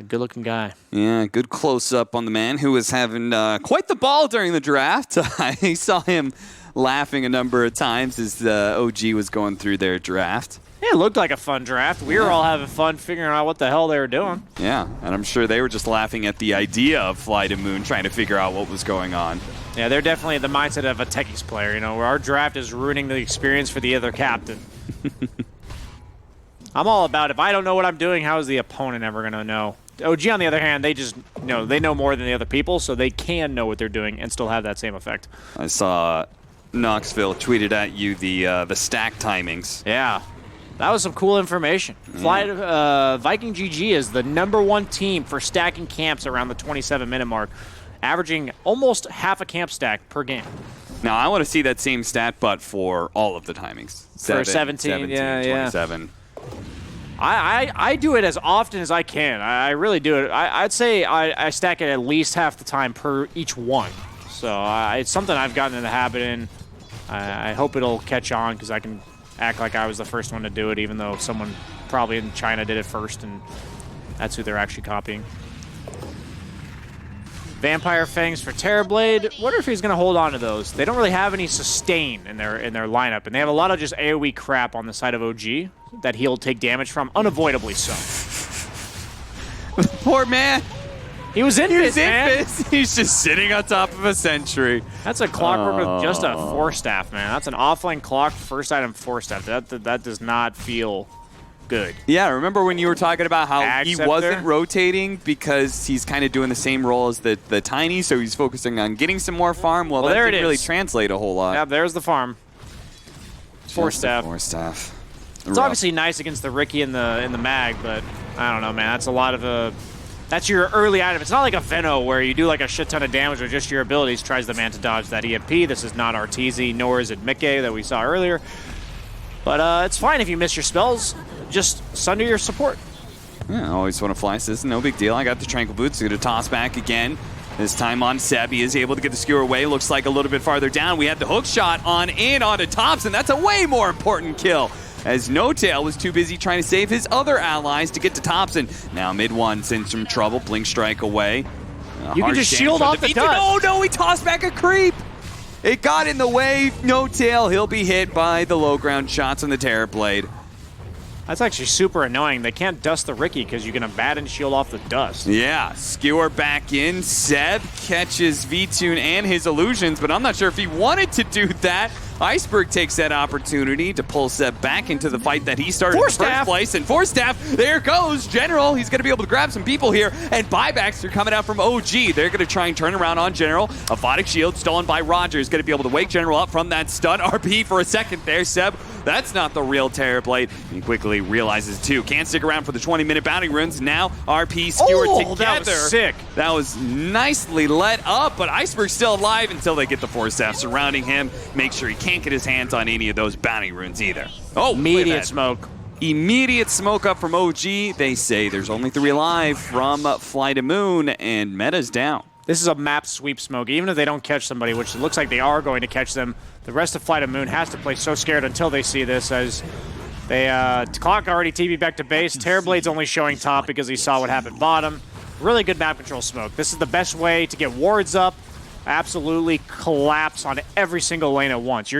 [SPEAKER 5] good-looking guy.
[SPEAKER 4] Yeah, good close-up on the man who was having quite the ball during the draft. I saw him laughing a number of times as the OG was going through their draft.
[SPEAKER 5] Yeah, it looked like a fun draft. We were all having fun figuring out what the hell they were doing.
[SPEAKER 4] Yeah, and I'm sure they were just laughing at the idea of FlyToMoon, trying to figure out what was going on.
[SPEAKER 5] Yeah, they're definitely the mindset of a techies player, you know, where our draft is ruining the experience for the other captain. I'm all about, if I don't know what I'm doing, how is the opponent ever going to know? OG, on the other hand, they just, you know, they know more than the other people, so they can know what they're doing and still have that same effect.
[SPEAKER 4] I saw Knoxville tweeted at you the stack timings.
[SPEAKER 5] Yeah. That was some cool information. Viking GG is the #1 team for stacking camps around the 27-minute mark, averaging almost half a camp stack per game.
[SPEAKER 4] Now, I want to see that same stat, but for all of the timings.
[SPEAKER 5] For 17, yeah,
[SPEAKER 4] 27.
[SPEAKER 5] I do it as often as I can. I really do it. I'd say I stack it at least half the time per each one. So it's something I've gotten in the habit in. I hope it'll catch on because I can act like I was the first one to do it, even though someone probably in China did it first, and that's who they're actually copying. Vampire Fangs for Terrorblade. Wonder if he's going to hold on to those. They don't really have any sustain in their lineup, and they have a lot of just AoE crap on the side of OG that he'll take damage from, unavoidably so.
[SPEAKER 4] Poor man.
[SPEAKER 5] He was in this, man.
[SPEAKER 4] He's just sitting on top of a sentry.
[SPEAKER 5] That's a clockwork with just a 4-staff, man. That's an offlane clock, first item 4-staff. That does not feel good.
[SPEAKER 4] Yeah, remember when you were talking about how he
[SPEAKER 5] Scepter?
[SPEAKER 4] wasn't rotating because he's kind of doing the same role as the Tiny, so he's focusing on getting some more farm? Well, that
[SPEAKER 5] there
[SPEAKER 4] didn't
[SPEAKER 5] it
[SPEAKER 4] really
[SPEAKER 5] is.
[SPEAKER 4] translate a whole lot.
[SPEAKER 5] Yeah, there's the farm. 4-staff.
[SPEAKER 4] 4-staff.
[SPEAKER 5] It's obviously nice against the Riki and the mag, but I don't know, man. That's a lot of that's your early item. It's not like a Veno where you do like a shit ton of damage with just your abilities. Tries the man to dodge that EMP. This is not Arteezy, nor is it Mikke that we saw earlier. But it's fine if you miss your spells. Just sunder your support.
[SPEAKER 4] Yeah, Always Want to Fly says, no big deal. I got the Tranquil Boots. Going to toss back again. This time on Seb. He is able to get the skewer away. Looks like a little bit farther down. We had the hook shot on in onto Thompson. That's a way more important kill, as No Tail was too busy trying to save his other allies to get to Thompson. Now mid-1 sends some trouble. Blink Strike away.
[SPEAKER 5] You can just shield off the dust.
[SPEAKER 4] Oh no, he tossed back a creep. It got in the way. No tail. He'll be hit by the low ground shots on the Terror Blade.
[SPEAKER 5] That's actually super annoying. They can't dust the Riki because you can abandon shield off the dust.
[SPEAKER 4] Yeah, Skewer back in. Seb catches V-Tune and his illusions, but I'm not sure if he wanted to do that. Iceberg takes that opportunity to pull Seb back into the fight that he started in the first place. And Force Staff, there goes General. He's going to be able to grab some people here. And buybacks are coming out from OG. They're going to try and turn around on General. A Photic Shield stolen by Roger is going to be able to wake General up from that stun. RP for a second there, Seb. That's not the real Terror Blade. He quickly realizes, too. Can't stick around for the 20-minute bounty runes. Now RP Skewer together.
[SPEAKER 5] That was sick.
[SPEAKER 4] That was nicely let up, but Iceberg's still alive until they get the Force Staff surrounding him. Make sure he can't get his hands on any of those bounty runes either. Oh,
[SPEAKER 5] immediate smoke.
[SPEAKER 4] Immediate smoke up from OG. They say there's only 3 alive from FlyToMoon, and Meta's down.
[SPEAKER 5] This is a map sweep smoke. Even if they don't catch somebody, which it looks like they are going to catch them, the rest of FlyToMoon has to play so scared until they see this, as they Clock already TV'd back to base. Terrorblade's only showing top because he saw what happened bottom. Really good map control smoke. This is the best way to get wards up. Absolutely collapse on every single lane at once.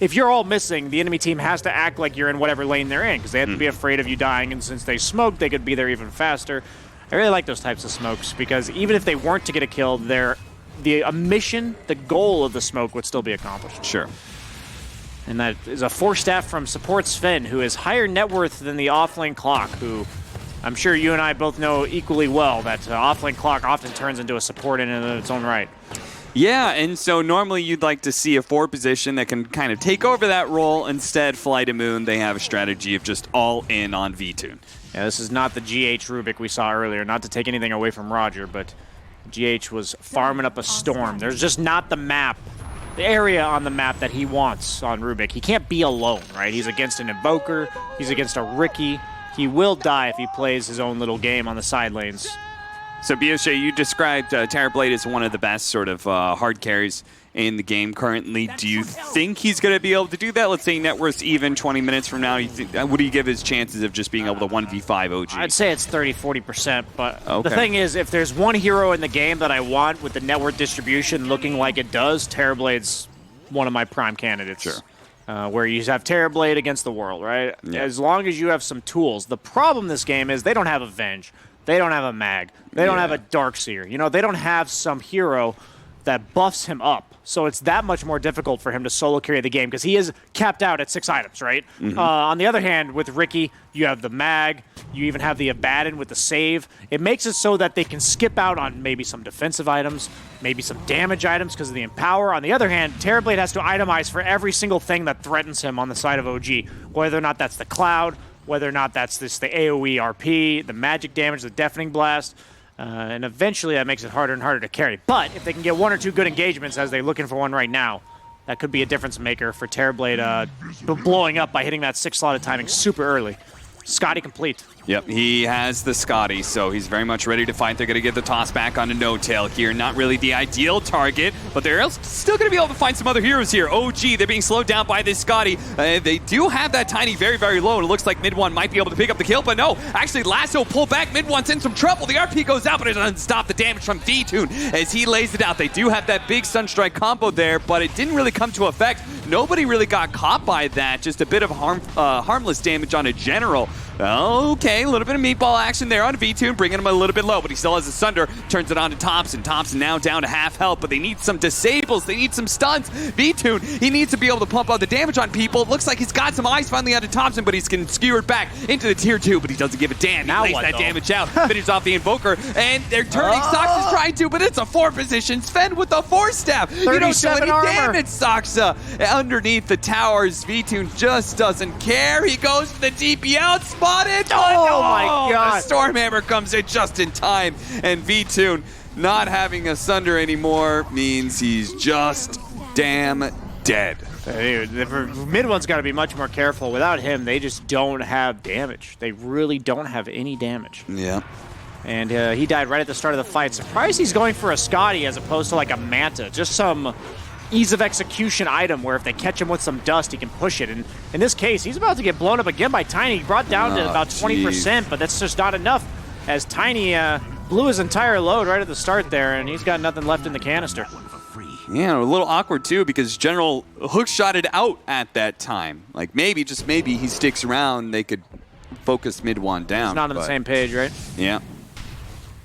[SPEAKER 5] If you're all missing, the enemy team has to act like you're in whatever lane they're in, because they have to be afraid of you dying, and since they smoke, they could be there even faster. I really like those types of smokes, because even if they weren't to get a kill, the mission, the goal of the smoke would still be accomplished.
[SPEAKER 4] Sure.
[SPEAKER 5] And that is a Force Staff from support Sven, who is higher net worth than the offlane Clock, who I'm sure you and I both know equally well that offlane Clock often turns into a support in its own right.
[SPEAKER 4] Yeah, and so normally you'd like to see a 4 position that can kind of take over that role. Instead, FlyToMoon, they have a strategy of just all in on V-Tune.
[SPEAKER 5] Yeah, this is not the GH Rubik we saw earlier. Not to take anything away from Roger, but GH was farming up a storm. There's just not the map, the area on the map that he wants on Rubik. He can't be alone, right? He's against an Invoker. He's against a Riki. He will die if he plays his own little game on the side lanes.
[SPEAKER 4] So, Bioshe, you described Terrorblade as one of the best sort of hard carries in the game currently. Do you think he's going to be able to do that? Let's say net worth even 20 minutes from now. What do you give his chances of just being able to 1v5 OG?
[SPEAKER 5] I'd say it's 30-40%, but the thing is, if there's one hero in the game that I want with the net worth distribution looking like it does, Terrorblade's one of my prime candidates.
[SPEAKER 4] Sure.
[SPEAKER 5] Where you have Terrorblade against the world, right?
[SPEAKER 4] Yeah.
[SPEAKER 5] As long as you have some tools. The problem in this game is they don't have Avenge. They don't have a Mag. They don't have a Darkseer. You know, they don't have some hero that buffs him up. So it's that much more difficult for him to solo carry the game because he is capped out at 6 items, right? On the other hand, with Riki, you have the Mag. You even have the Abaddon with the save. It makes it so that they can skip out on maybe some defensive items, maybe some damage items because of the Empower. On the other hand, Terrorblade has to itemize for every single thing that threatens him on the side of OG, whether or not that's the Cloud, whether or not that's the AoE RP, the magic damage, the Deafening Blast, and eventually that makes it harder and harder to carry. But if they can get 1 or 2 good engagements, as they're looking for one right now, that could be a difference maker for Terrorblade blowing up by hitting that 6-slotted timing super early. Scotty complete.
[SPEAKER 4] Yep, he has the Scotty, so he's very much ready to fight. They're going to get the toss back on a no-tail here. Not really the ideal target, but they're still going to be able to find some other heroes here. OG, they're being slowed down by this Scotty. They do have that Tiny very, very low, and it looks like Mid One might be able to pick up the kill, but no. Actually, Lasso pull back. Mid One's in some trouble. The RP goes out, but it doesn't stop the damage from V-Tune as he lays it out. They do have that big Sunstrike combo there, but it didn't really come to effect. Nobody really got caught by that. Just a bit of harmless damage on a General. Okay, a little bit of meatball action there on V-Tune, bringing him a little bit low, but he still has a Sunder, turns it on to Thompson. Thompson now down to half health, but they need some disables, they need some stuns. V-Tune, he needs to be able to pump out the damage on people. It looks like he's got some eyes finally onto Thompson, but he's getting skewered back into the tier 2, but he doesn't give a damn. He lays that damage out, finishes off the Invoker, and they're turning. Sox is trying to, but it's a 4 position. Sven with the Force Staff. You don't show any damage, Soxa. Underneath the towers, V-Tune just doesn't care. He goes for the DP out, spotted.
[SPEAKER 5] Oh my God.
[SPEAKER 4] The Stormhammer comes in just in time, and V-Tune not having a Sunder anymore means he's just damn dead.
[SPEAKER 5] Dude, the mid one's got to be much more careful. Without him, they just don't have damage. They really don't have any damage.
[SPEAKER 4] Yeah.
[SPEAKER 5] And he died right at the start of the fight. Surprised he's going for a Scotty as opposed to like a Manta. Just some ease of execution item where if they catch him with some dust, he can push it. And in this case, he's about to get blown up again by Tiny. He brought down to about 20%, but that's just not enough as Tiny blew his entire load right at the start there, and he's got nothing left in the canister.
[SPEAKER 4] Yeah, a little awkward too because General hook-shotted out at that time. Like maybe, just maybe, he sticks around, they could focus mid-1 down.
[SPEAKER 5] He's not on the same page, right?
[SPEAKER 4] Yeah.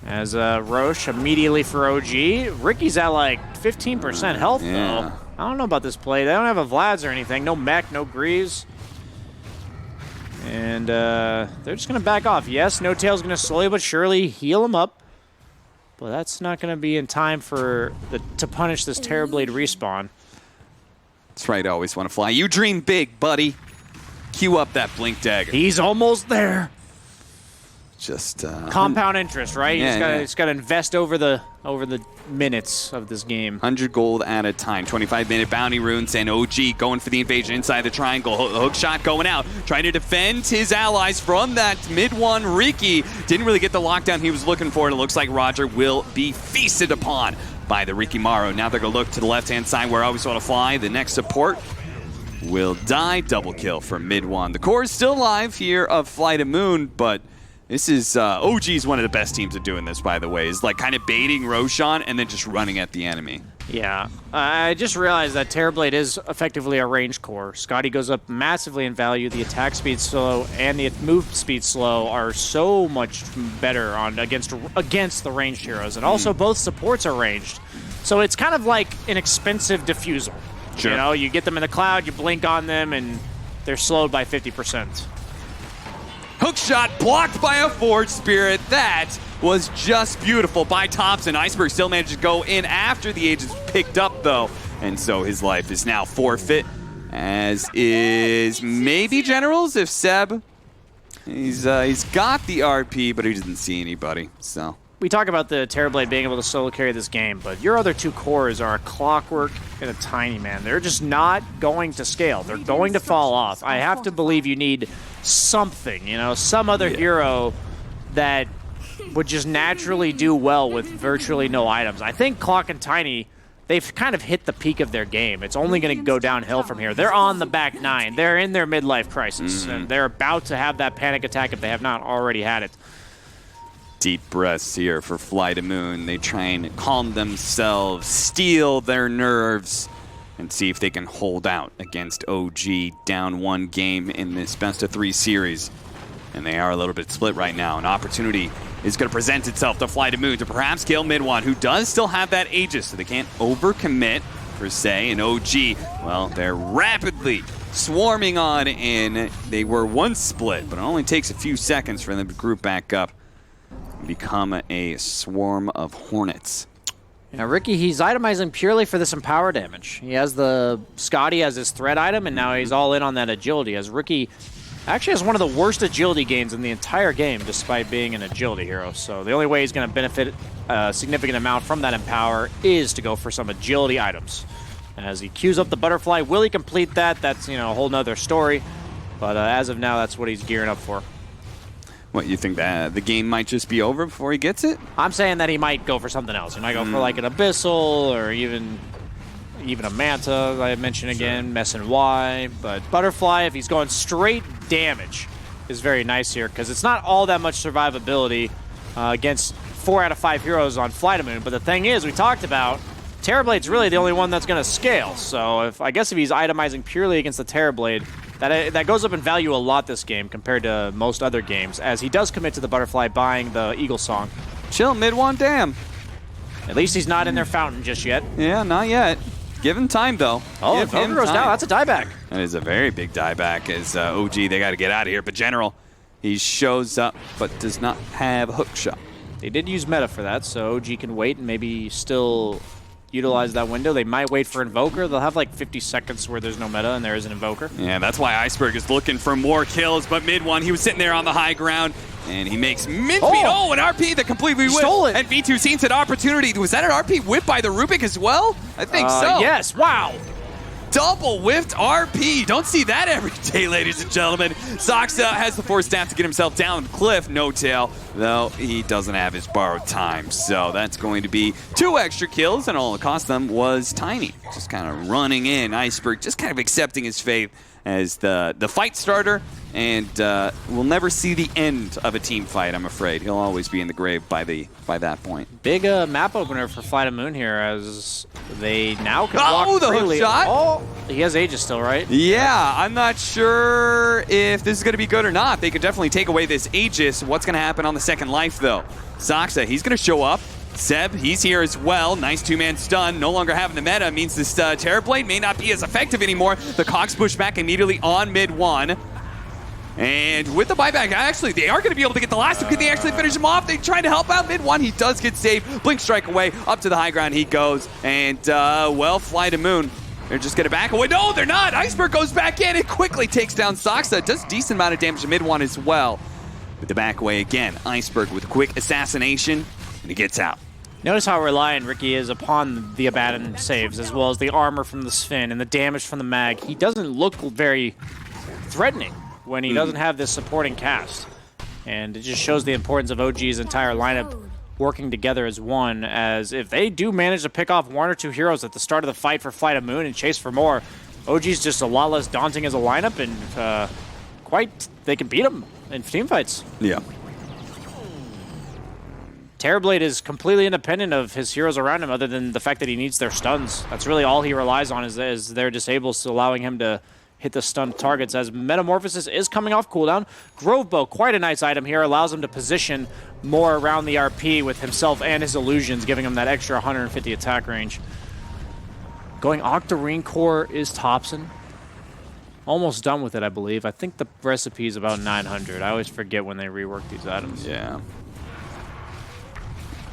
[SPEAKER 5] As Roche immediately for OG. Ricky's at like 15% health though. I don't know about this play. They don't have a Vlad's or anything. No mech, no Greaves. And they're just going to back off. Yes, No Tail's going to slowly but surely heal him up. But that's not going to be in time for to punish this Terrorblade respawn.
[SPEAKER 4] That's right, I always want to fly. You dream big, buddy. Cue up that Blink Dagger.
[SPEAKER 5] He's almost there.
[SPEAKER 4] Just
[SPEAKER 5] compound interest, right?
[SPEAKER 4] Yeah,
[SPEAKER 5] he's got to invest over the minutes of this game.
[SPEAKER 4] 100 gold at a time. 25-minute bounty runes, and OG going for the invasion inside the triangle. Hook shot going out, trying to defend his allies from that mid-1. Ricky didn't really get the lockdown he was looking for, and it looks like Roger will be feasted upon by the Ricky Maro. Now they're going to look to the left-hand side where I always want to fly. The next support will die. Double kill from mid-1. The core is still alive here of FlyToMoon, but this is, OG's one of the best teams at doing this, by the way, is like kind of baiting Roshan and then just running at the enemy.
[SPEAKER 5] Yeah, I just realized that Terrorblade is effectively a range core. Scotty goes up massively in value. The attack speed slow and the move speed slow are so much better on against the ranged heroes. And also both supports are ranged. So it's kind of like an expensive diffusal.
[SPEAKER 4] Sure.
[SPEAKER 5] You know, you get them in the cloud, you blink on them, and they're slowed by 50%.
[SPEAKER 4] Hook shot blocked by a Forge Spirit. That was just beautiful by Thompson. Iceberg still managed to go in after the agents picked up, though. And so his life is now forfeit, as is maybe Generals if Seb. He's got the RP, but he doesn't see anybody, so.
[SPEAKER 5] We talk about the Terrorblade being able to solo carry this game, but your other two cores are a Clockwork and a Tiny Man. They're just not going to scale. They're going to fall off. I have to believe you need something, you know, some other hero that would just naturally do well with virtually no items. I think Clock and Tiny, they've kind of hit the peak of their game. It's only going to go downhill from here. They're on the back nine. They're in their midlife crisis, and they're about to have that panic attack if they have not already had it.
[SPEAKER 4] Deep breaths here for FlyToMoon. They try and calm themselves, steel their nerves, and see if they can hold out against OG, down 1 game in this best-of-3 series. And they are a little bit split right now. An opportunity is going to present itself to FlyToMoon to perhaps kill mid-1, who does still have that Aegis, so they can't overcommit, per se. And OG, well, they're rapidly swarming on in. They were once split, but it only takes a few seconds for them to group back up and become a swarm of hornets.
[SPEAKER 5] Now, Ricky, he's itemizing purely for this empower damage. He has the Scotty as his threat item, and now he's all in on that agility, as Ricky actually has one of the worst agility gains in the entire game, despite being an agility hero. So the only way he's going to benefit a significant amount from that empower is to go for some agility items. As he queues up the butterfly, will he complete that? That's, you know, a whole nother story. But as of now, that's what he's gearing up for.
[SPEAKER 4] What, you think that the game might just be over before he gets it?
[SPEAKER 5] I'm saying that he might go for something else. He might go for like an Abyssal or even a Manta, I mentioned again, Mess and Y. But Butterfly, if he's going straight damage, is very nice here because it's not all that much survivability against 4 out of 5 heroes on FlyToMoon. But the thing is, we talked about, Terrorblade's really the only one that's going to scale. So I guess if he's itemizing purely against the Terrorblade, that goes up in value a lot this game compared to most other games, as he does commit to the Butterfly buying the Eagle Song.
[SPEAKER 4] Chill, mid-1, damn.
[SPEAKER 5] At least he's not in their fountain just yet.
[SPEAKER 4] Yeah, not yet. Give him time, though.
[SPEAKER 5] Oh, if Hogan goes down, that's a dieback.
[SPEAKER 4] That is a very big dieback, as OG, they got to get out of here. But General, he shows up, but does not have a hook shot.
[SPEAKER 5] They did use meta for that, so OG can wait and maybe still utilize that window. They might wait for Invoker. They'll have like 50 seconds where there's no meta and there is an Invoker.
[SPEAKER 4] Yeah, that's why Iceberg is looking for more kills, but mid-1, he was sitting there on the high ground, and he makes mincemeat. Oh, an RP that completely whipped.
[SPEAKER 5] Stole it.
[SPEAKER 4] And V2 sees an opportunity. Was that an RP whipped by the Rubik as well? I think so.
[SPEAKER 5] Yes, wow.
[SPEAKER 4] Double whiffed RP. Don't see that every day, ladies and gentlemen. Zoxa has the force staff to get himself down Cliff. No tail, though he doesn't have his borrowed time. So that's going to be 2 extra kills, and all it cost them was Tiny. Just kind of running in. Iceberg just kind of accepting his fate as the fight starter, and we'll never see the end of a team fight, I'm afraid. He'll always be in the grave by that point.
[SPEAKER 5] Big map opener for FlyToMoon here, as they now can
[SPEAKER 4] block
[SPEAKER 5] the freely.
[SPEAKER 4] Hook shot!
[SPEAKER 5] Oh, he has Aegis still, right?
[SPEAKER 4] Yeah, I'm not sure if this is going to be good or not. They could definitely take away this Aegis. What's going to happen on the second life, though? Saxa, he's going to show up. Seb, he's here as well. Nice two-man stun. No longer having the meta means this Terrorblade may not be as effective anymore. The Cogs push back immediately on mid one. And with the buyback, actually, they are going to be able to get the last one. Can they actually finish him off? They try to help out mid one. He does get saved. Blink strike away. Up to the high ground he goes. And, well, FlyToMoon. They're just going to back away. No, they're not. Iceberg goes back in. It quickly takes down Saxa. Does a decent amount of damage to mid one as well. With the back away again. Iceberg with a quick assassination. And he gets out.
[SPEAKER 5] Notice how reliant Ricky is upon the Abaddon saves, as well as the armor from the Sven and the damage from the mag. He doesn't look very threatening when he doesn't have this supporting cast. And it just shows the importance of OG's entire lineup working together as one, as if they do manage to pick off one or two heroes at the start of the fight for FlyToMoon and chase for more, OG's just a lot less daunting as a lineup, and they can beat them in team fights.
[SPEAKER 4] Yeah.
[SPEAKER 5] Terrorblade is completely independent of his heroes around him, other than the fact that he needs their stuns. That's really all he relies on, is their disables, allowing him to hit the stun targets, as Metamorphosis is coming off cooldown. Grovebow, quite a nice item here, allows him to position more around the RP with himself and his illusions, giving him that extra 150 attack range. Going Octarine Core is Thompson. Almost done with it, I believe. I think the recipe is about 900. I always forget when they rework these items.
[SPEAKER 4] Yeah.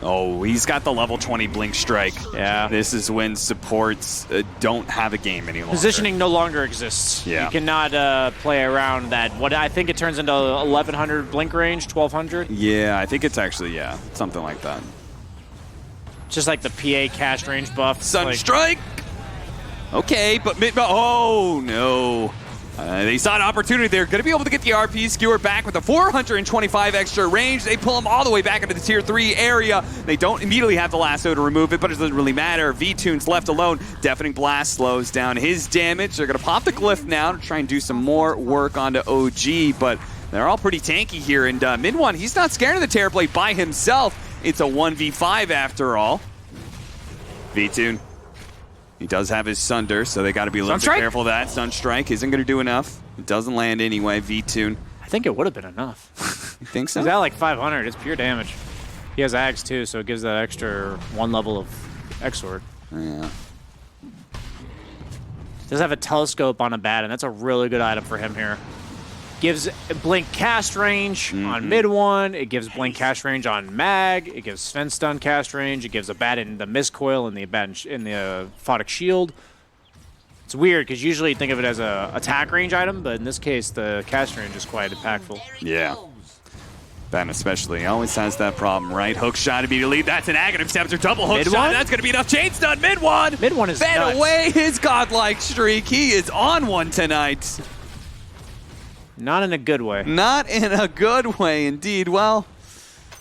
[SPEAKER 4] Oh, he's got the level 20 Blink Strike.
[SPEAKER 5] Yeah.
[SPEAKER 4] This is when supports don't have a game any longer.
[SPEAKER 5] Positioning no longer exists.
[SPEAKER 4] Yeah.
[SPEAKER 5] You cannot play around that. What I think it turns into 1100 Blink range, 1200.
[SPEAKER 4] Yeah, I think it's actually, something like that.
[SPEAKER 5] Just like the PA cast range buff.
[SPEAKER 4] Sunstrike! Okay, but oh no. They saw an opportunity. They're going to be able to get the RP skewer back with a 425 extra range. They pull him all the way back into the tier 3 area. They don't immediately have the lasso to remove it, but it doesn't really matter. V-Tune's left alone. Deafening Blast slows down his damage. They're going to pop the glyph now to try and do some more work onto OG, but they're all pretty tanky here. And mid one, he's not scared of the Terrorblade by himself. It's a 1v5 after all. V-Tune. He does have his Sunder, so they got to be a little bit careful of that. Sunstrike isn't going to do enough. It doesn't land anyway. V-Tune.
[SPEAKER 5] I think it would have been enough.
[SPEAKER 4] You think so?
[SPEAKER 5] He's at like 500. It's pure damage. He has Ags too, so it gives that extra one level of X-Sword.
[SPEAKER 4] Yeah.
[SPEAKER 5] Does have a telescope on Abaddon. That's a really good item for him here. Gives Blink cast range on mid one. It gives Blink cast range on mag. It gives Sven stun cast range. It gives Abaddon the Mistcoil and the Abaddon in the Photic Shield. It's weird because usually you think of it as a attack range item, but in this case the cast range is quite impactful.
[SPEAKER 4] Yeah. Ben especially always has that problem, right? Hook shot immediately. That's an Aghanim Scepter double hook shot. That's going to be enough. Chain stun mid one.
[SPEAKER 5] Mid one is
[SPEAKER 4] fed
[SPEAKER 5] nuts.
[SPEAKER 4] away his godlike streak. He is on one tonight.
[SPEAKER 5] Not in a good way.
[SPEAKER 4] Not in a good way, indeed. Well,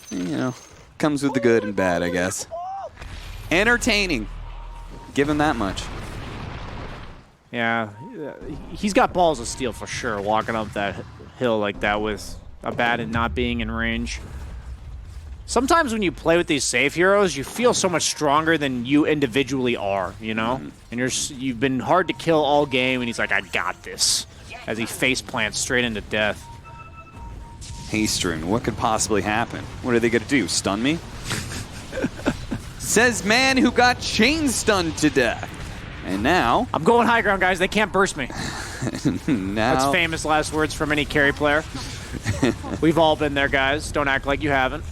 [SPEAKER 4] you know, comes with the good and bad, I guess. Entertaining. Give him that much.
[SPEAKER 5] Yeah, he's got balls of steel for sure, walking up that hill like that with Abaddon not being in range. Sometimes when you play with these safe heroes, you feel so much stronger than you individually are, you know? And you've been hard to kill all game, and he's like, I got this. As he face plants straight into death.
[SPEAKER 4] Hastrun, what could possibly happen? What are they going to do, stun me? Says man who got chain stunned to death. And now...
[SPEAKER 5] I'm going high ground, guys. They can't burst me.
[SPEAKER 4] Now...
[SPEAKER 5] That's famous last words from any carry player. We've all been there, guys. Don't act like you haven't.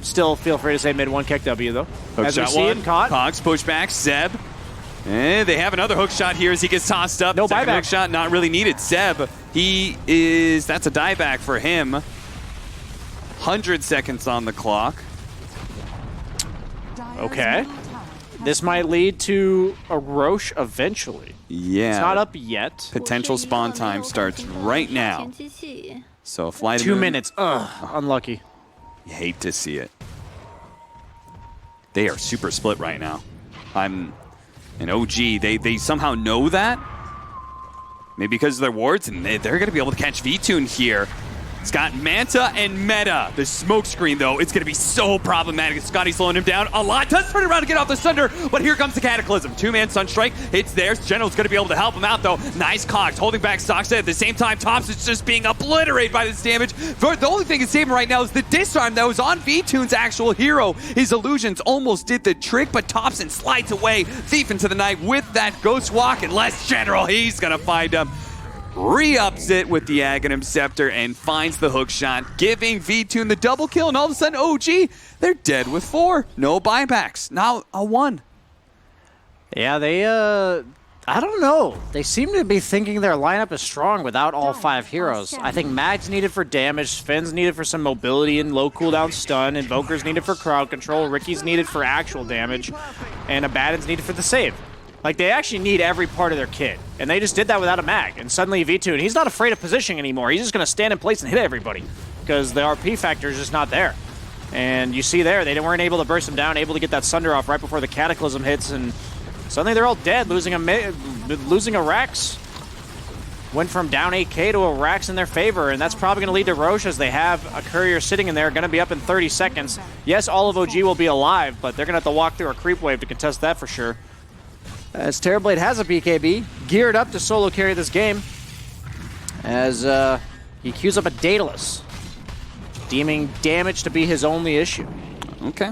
[SPEAKER 5] Still feel free to say mid one kick W, though.
[SPEAKER 4] Hook
[SPEAKER 5] as
[SPEAKER 4] shot
[SPEAKER 5] we see
[SPEAKER 4] one.
[SPEAKER 5] him caught.
[SPEAKER 4] Cogs push back. Seb. And they have another hook shot here as he gets tossed up.
[SPEAKER 5] No
[SPEAKER 4] Second
[SPEAKER 5] buyback.
[SPEAKER 4] hook shot not really needed. Seb, that's a dieback for him. 100 seconds on the clock.
[SPEAKER 5] Okay. This might lead to a Roche eventually.
[SPEAKER 4] Yeah.
[SPEAKER 5] It's not up yet.
[SPEAKER 4] Potential spawn time starts right now. So FlyToMoon.
[SPEAKER 5] 2 minutes. Ugh, unlucky.
[SPEAKER 4] You hate to see it. They are super split right now. And OG, they somehow know that. Maybe because of their wards, and they're going to be able to catch V-Tune here. It's got Manta and Meta. The smoke screen, though, it's going to be so problematic. Scotty slowing him down a lot. Does turn around to get off the Sunder, but here comes the Cataclysm. Two-man Sunstrike hits theirs. General's going to be able to help him out, though. Nice cogs, holding back Stockstead. At the same time, Tops is just being obliterated by this damage. The only thing is saving right now is the disarm that was on V-Tune's actual hero. His illusions almost did the trick, but Thompson slides away. Thief into the night with that Ghost Walk, and less General, he's going to find him. Re-ups it with the Aghanim Scepter and finds the hook shot, giving V-Tune the double kill, and all of a sudden, OG, they're dead with 4. No buybacks. Now a 1.
[SPEAKER 5] Yeah, they, I don't know. They seem to be thinking their lineup is strong without all 5 heroes. I think Mag's needed for damage, Sven's needed for some mobility and low cooldown stun, Invoker's needed for crowd control, Ricky's needed for actual damage, and Abaddon's needed for the save. Like, they actually need every part of their kit, and they just did that without a mag, and suddenly V2, and he's not afraid of positioning anymore. He's just going to stand in place and hit everybody, because the RP factor is just not there. And you see there, they weren't able to burst him down, able to get that Sunder off right before the Cataclysm hits, and suddenly they're all dead, losing a Rex. Went from down 8k to a Rex in their favor, and that's probably going to lead to Roche, as they have a Courier sitting in there, going to be up in 30 seconds. Yes, all of OG will be alive, but they're going to have to walk through a creep wave to contest that for sure. As Terrorblade has a BKB, geared up to solo carry this game, as he queues up a Daedalus, deeming damage to be his only issue.
[SPEAKER 4] Okay.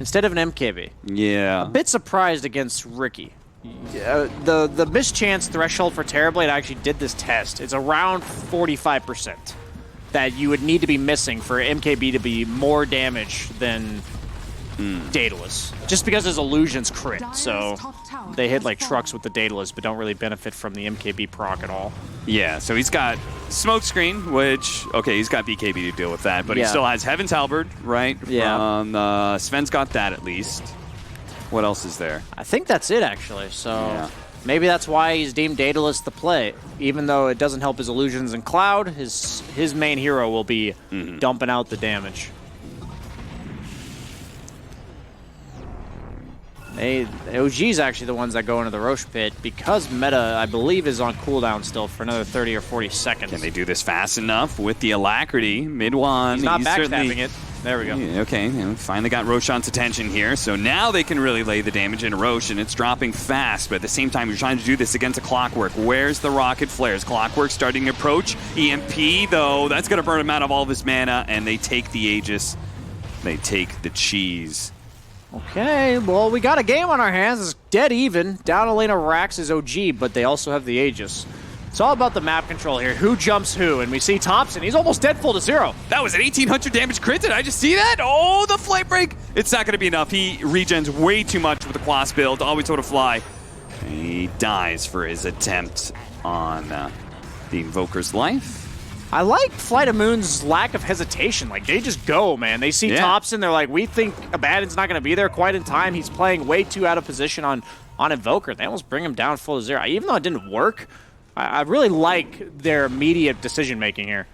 [SPEAKER 5] Instead of an MKB.
[SPEAKER 4] Yeah.
[SPEAKER 5] A bit surprised against Ricky. The mischance threshold for Terrorblade, I actually did this test. It's around 45% that you would need to be missing for MKB to be more damage than Daedalus. Just because his illusions crit, so they hit like trucks with the Daedalus, but don't really benefit from the MKB proc at all.
[SPEAKER 4] Yeah, so he's got Smokescreen, which, okay, he's got BKB to deal with that, but he still has Heaven's Halberd, right?
[SPEAKER 5] Yeah.
[SPEAKER 4] Sven's got that at least. What else is there?
[SPEAKER 5] I think that's it, actually, so maybe that's why he's deemed Daedalus the play. Even though it doesn't help his illusions in Cloud, his main hero will be dumping out the damage. OG's actually the ones that go into the Roche pit because Meta, I believe, is on cooldown still for another 30 or 40 seconds.
[SPEAKER 4] Can they do this fast enough with the alacrity? Mid-1.
[SPEAKER 5] He's not backstabbing it. There we go.
[SPEAKER 4] Yeah, okay, finally got Roshan's attention here, so now they can really lay the damage into Roche, and it's dropping fast, but at the same time, you're trying to do this against a Clockwork. Where's the Rocket Flares? Clockwork starting to approach. EMP, though, that's going to burn him out of all of his mana, and they take the Aegis. They take the cheese.
[SPEAKER 5] Okay, well, we got a game on our hands. It's dead even. Down a lane of Rax is OG, but they also have the Aegis. It's all about the map control here. Who jumps who? And we see Thompson. He's almost dead full to 0.
[SPEAKER 4] That was an 1800 damage crit. Did I just see that? Oh, the Flight Break. It's not going to be enough. He regens way too much with the Quas build. Always able to fly. And he dies for his attempt on the Invoker's life.
[SPEAKER 5] I like FlyToMoon's lack of hesitation. Like, they just go, man. They see Thompson. They're like, we think Abaddon's not going to be there quite in time. He's playing way too out of position on Invoker. They almost bring him down full to 0. Even though it didn't work, I really like their immediate decision-making here.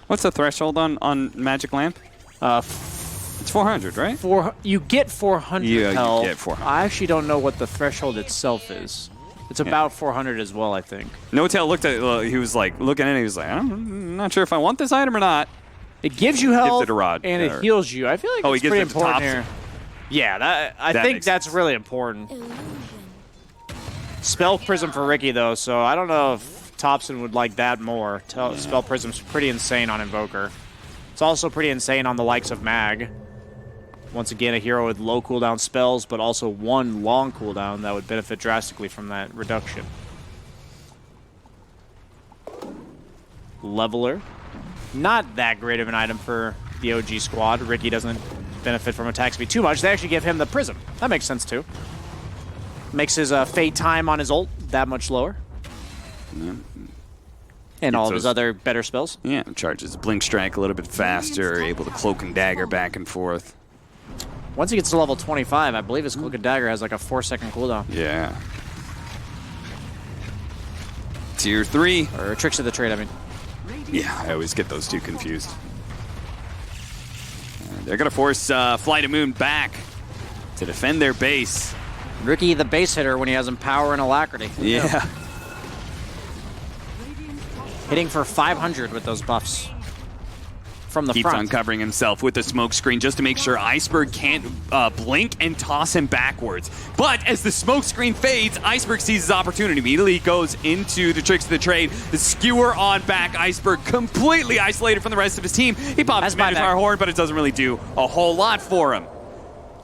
[SPEAKER 4] What's the threshold on Magic Lamp? It's 400, right?
[SPEAKER 5] You get 400 health.
[SPEAKER 4] You get 400.
[SPEAKER 5] I actually don't know what the threshold itself is. It's about 400 as well, I think.
[SPEAKER 4] No-Tail looked at it, he was like, looking at it, he was like, I'm not sure if I want this item or not.
[SPEAKER 5] It gives you health,
[SPEAKER 4] gives it a rod,
[SPEAKER 5] and it heals you. I feel like it's pretty important here. Yeah, I think that's really important. Spell Prism for Ricky, though, so I don't know if Thompson would like that more. Spell Prism's pretty insane on Invoker. It's also pretty insane on the likes of Mag. Once again, a hero with low cooldown spells, but also one long cooldown that would benefit drastically from that reduction. Leveler. Not that great of an item for the OG squad. Ricky doesn't benefit from attack speed too much. They actually give him the Prism. That makes sense, too. Makes his fade time on his ult that much lower.
[SPEAKER 4] Yeah.
[SPEAKER 5] And all of his other better spells.
[SPEAKER 4] Yeah, charges Blink Strike a little bit faster, able to Cloak and Dagger back and forth.
[SPEAKER 5] Once he gets to level 25, I believe his Cloak and Dagger has like a 4-second cooldown.
[SPEAKER 4] Yeah. Tier 3.
[SPEAKER 5] Or Tricks of the Trade, I mean.
[SPEAKER 4] Yeah, I always get those two confused. They're going to force FlyToMoon back to defend their base.
[SPEAKER 5] Ricky, the base hitter, when he has Empower and Alacrity.
[SPEAKER 4] Yeah.
[SPEAKER 5] Hitting for 500 with those buffs from the
[SPEAKER 4] Keeps
[SPEAKER 5] front.
[SPEAKER 4] on covering himself with the smoke screen just to make sure Iceberg can't blink and toss him backwards. But as the smoke screen fades, Iceberg sees his opportunity. Immediately goes into the tricks of the trade. The skewer on back. Iceberg completely isolated from the rest of his team. He pops his Minotaur horn, but it doesn't really do a whole lot for him.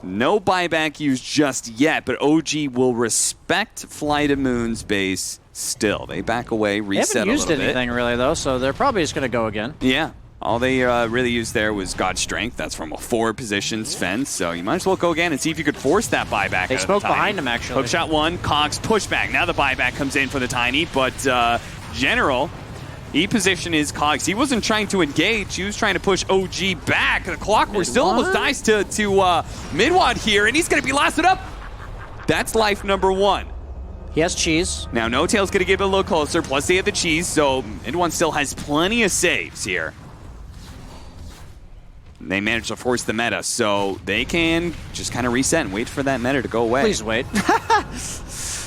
[SPEAKER 4] No buyback used just yet, but OG will respect FlyToMoon's base still. They back away, reset a little bit.
[SPEAKER 5] They haven't used anything really, though, so they're probably just going to go again.
[SPEAKER 4] Yeah. All they really used there was God's Strength. That's from a forward position fence, so you might as well go again and see if you could force that buyback.
[SPEAKER 5] They spoke behind him, actually.
[SPEAKER 4] Hookshot 1, Cogs pushback. Now the buyback comes in for the Tiny, but General, E-position is Cogs. He wasn't trying to engage. He was trying to push OG back. The Clockwork still almost dies to Midwad here, and he's going to be lasted up. That's life number 1.
[SPEAKER 5] He has cheese.
[SPEAKER 4] Now No Tail's going to get a little closer, plus they have the cheese, so Midwad still has plenty of saves here. They managed to force the meta, so they can just kind of reset and wait for that meta to go away.
[SPEAKER 5] Please wait.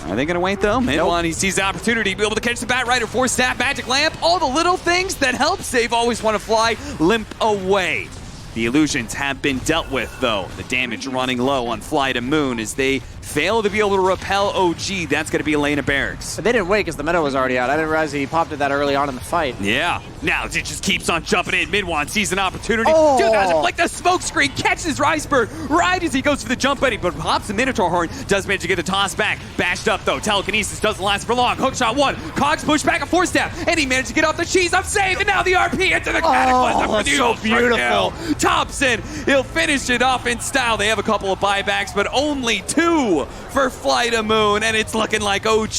[SPEAKER 4] Are they going to wait, though? Midwan, he sees the opportunity to be able to catch the Bat Rider, Force Staff, Magic Lamp, all the little things that help save Always Want to Fly limp away. The illusions have been dealt with, though. The damage running low on FlyToMoon as they fail to be able to repel OG. That's going to be Elena Barracks.
[SPEAKER 5] But they didn't wait because the meta was already out. I didn't realize he popped it that early on in the fight.
[SPEAKER 4] Yeah. Now it just keeps on jumping in. Midwan sees an opportunity. 2000, like the smoke screen, catches Iceberg right as he goes for the jump buddy, but pops the Minotaur horn. Does manage to get the toss back. Bashed up, though. Telekinesis doesn't last for long. Hookshot 1. Cogs push back a 4-step, and he managed to get off the cheese. I'm safe, and now the RP into the Cataclysm for the
[SPEAKER 5] so beautiful.
[SPEAKER 4] Thompson, he'll finish it off in style. They have a couple of buybacks, but only 2 for FlyToMoon, and it's looking like OG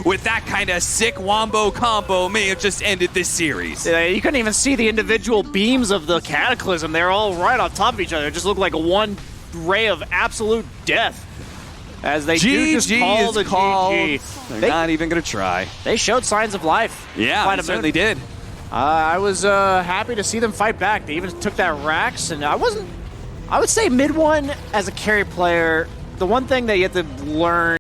[SPEAKER 4] with that kind of sick wombo combo may have just ended this series.
[SPEAKER 5] You couldn't even see the individual beams of the Cataclysm. They're all right on top of each other. It just looked like one ray of absolute death. As they do just call the GG.
[SPEAKER 4] They're not even going to try.
[SPEAKER 5] They showed signs of life.
[SPEAKER 4] Yeah, they certainly did.
[SPEAKER 5] I was happy to see them fight back. They even took that Rax, and I would say Mid-1 as a carry player, the one thing that you have to learn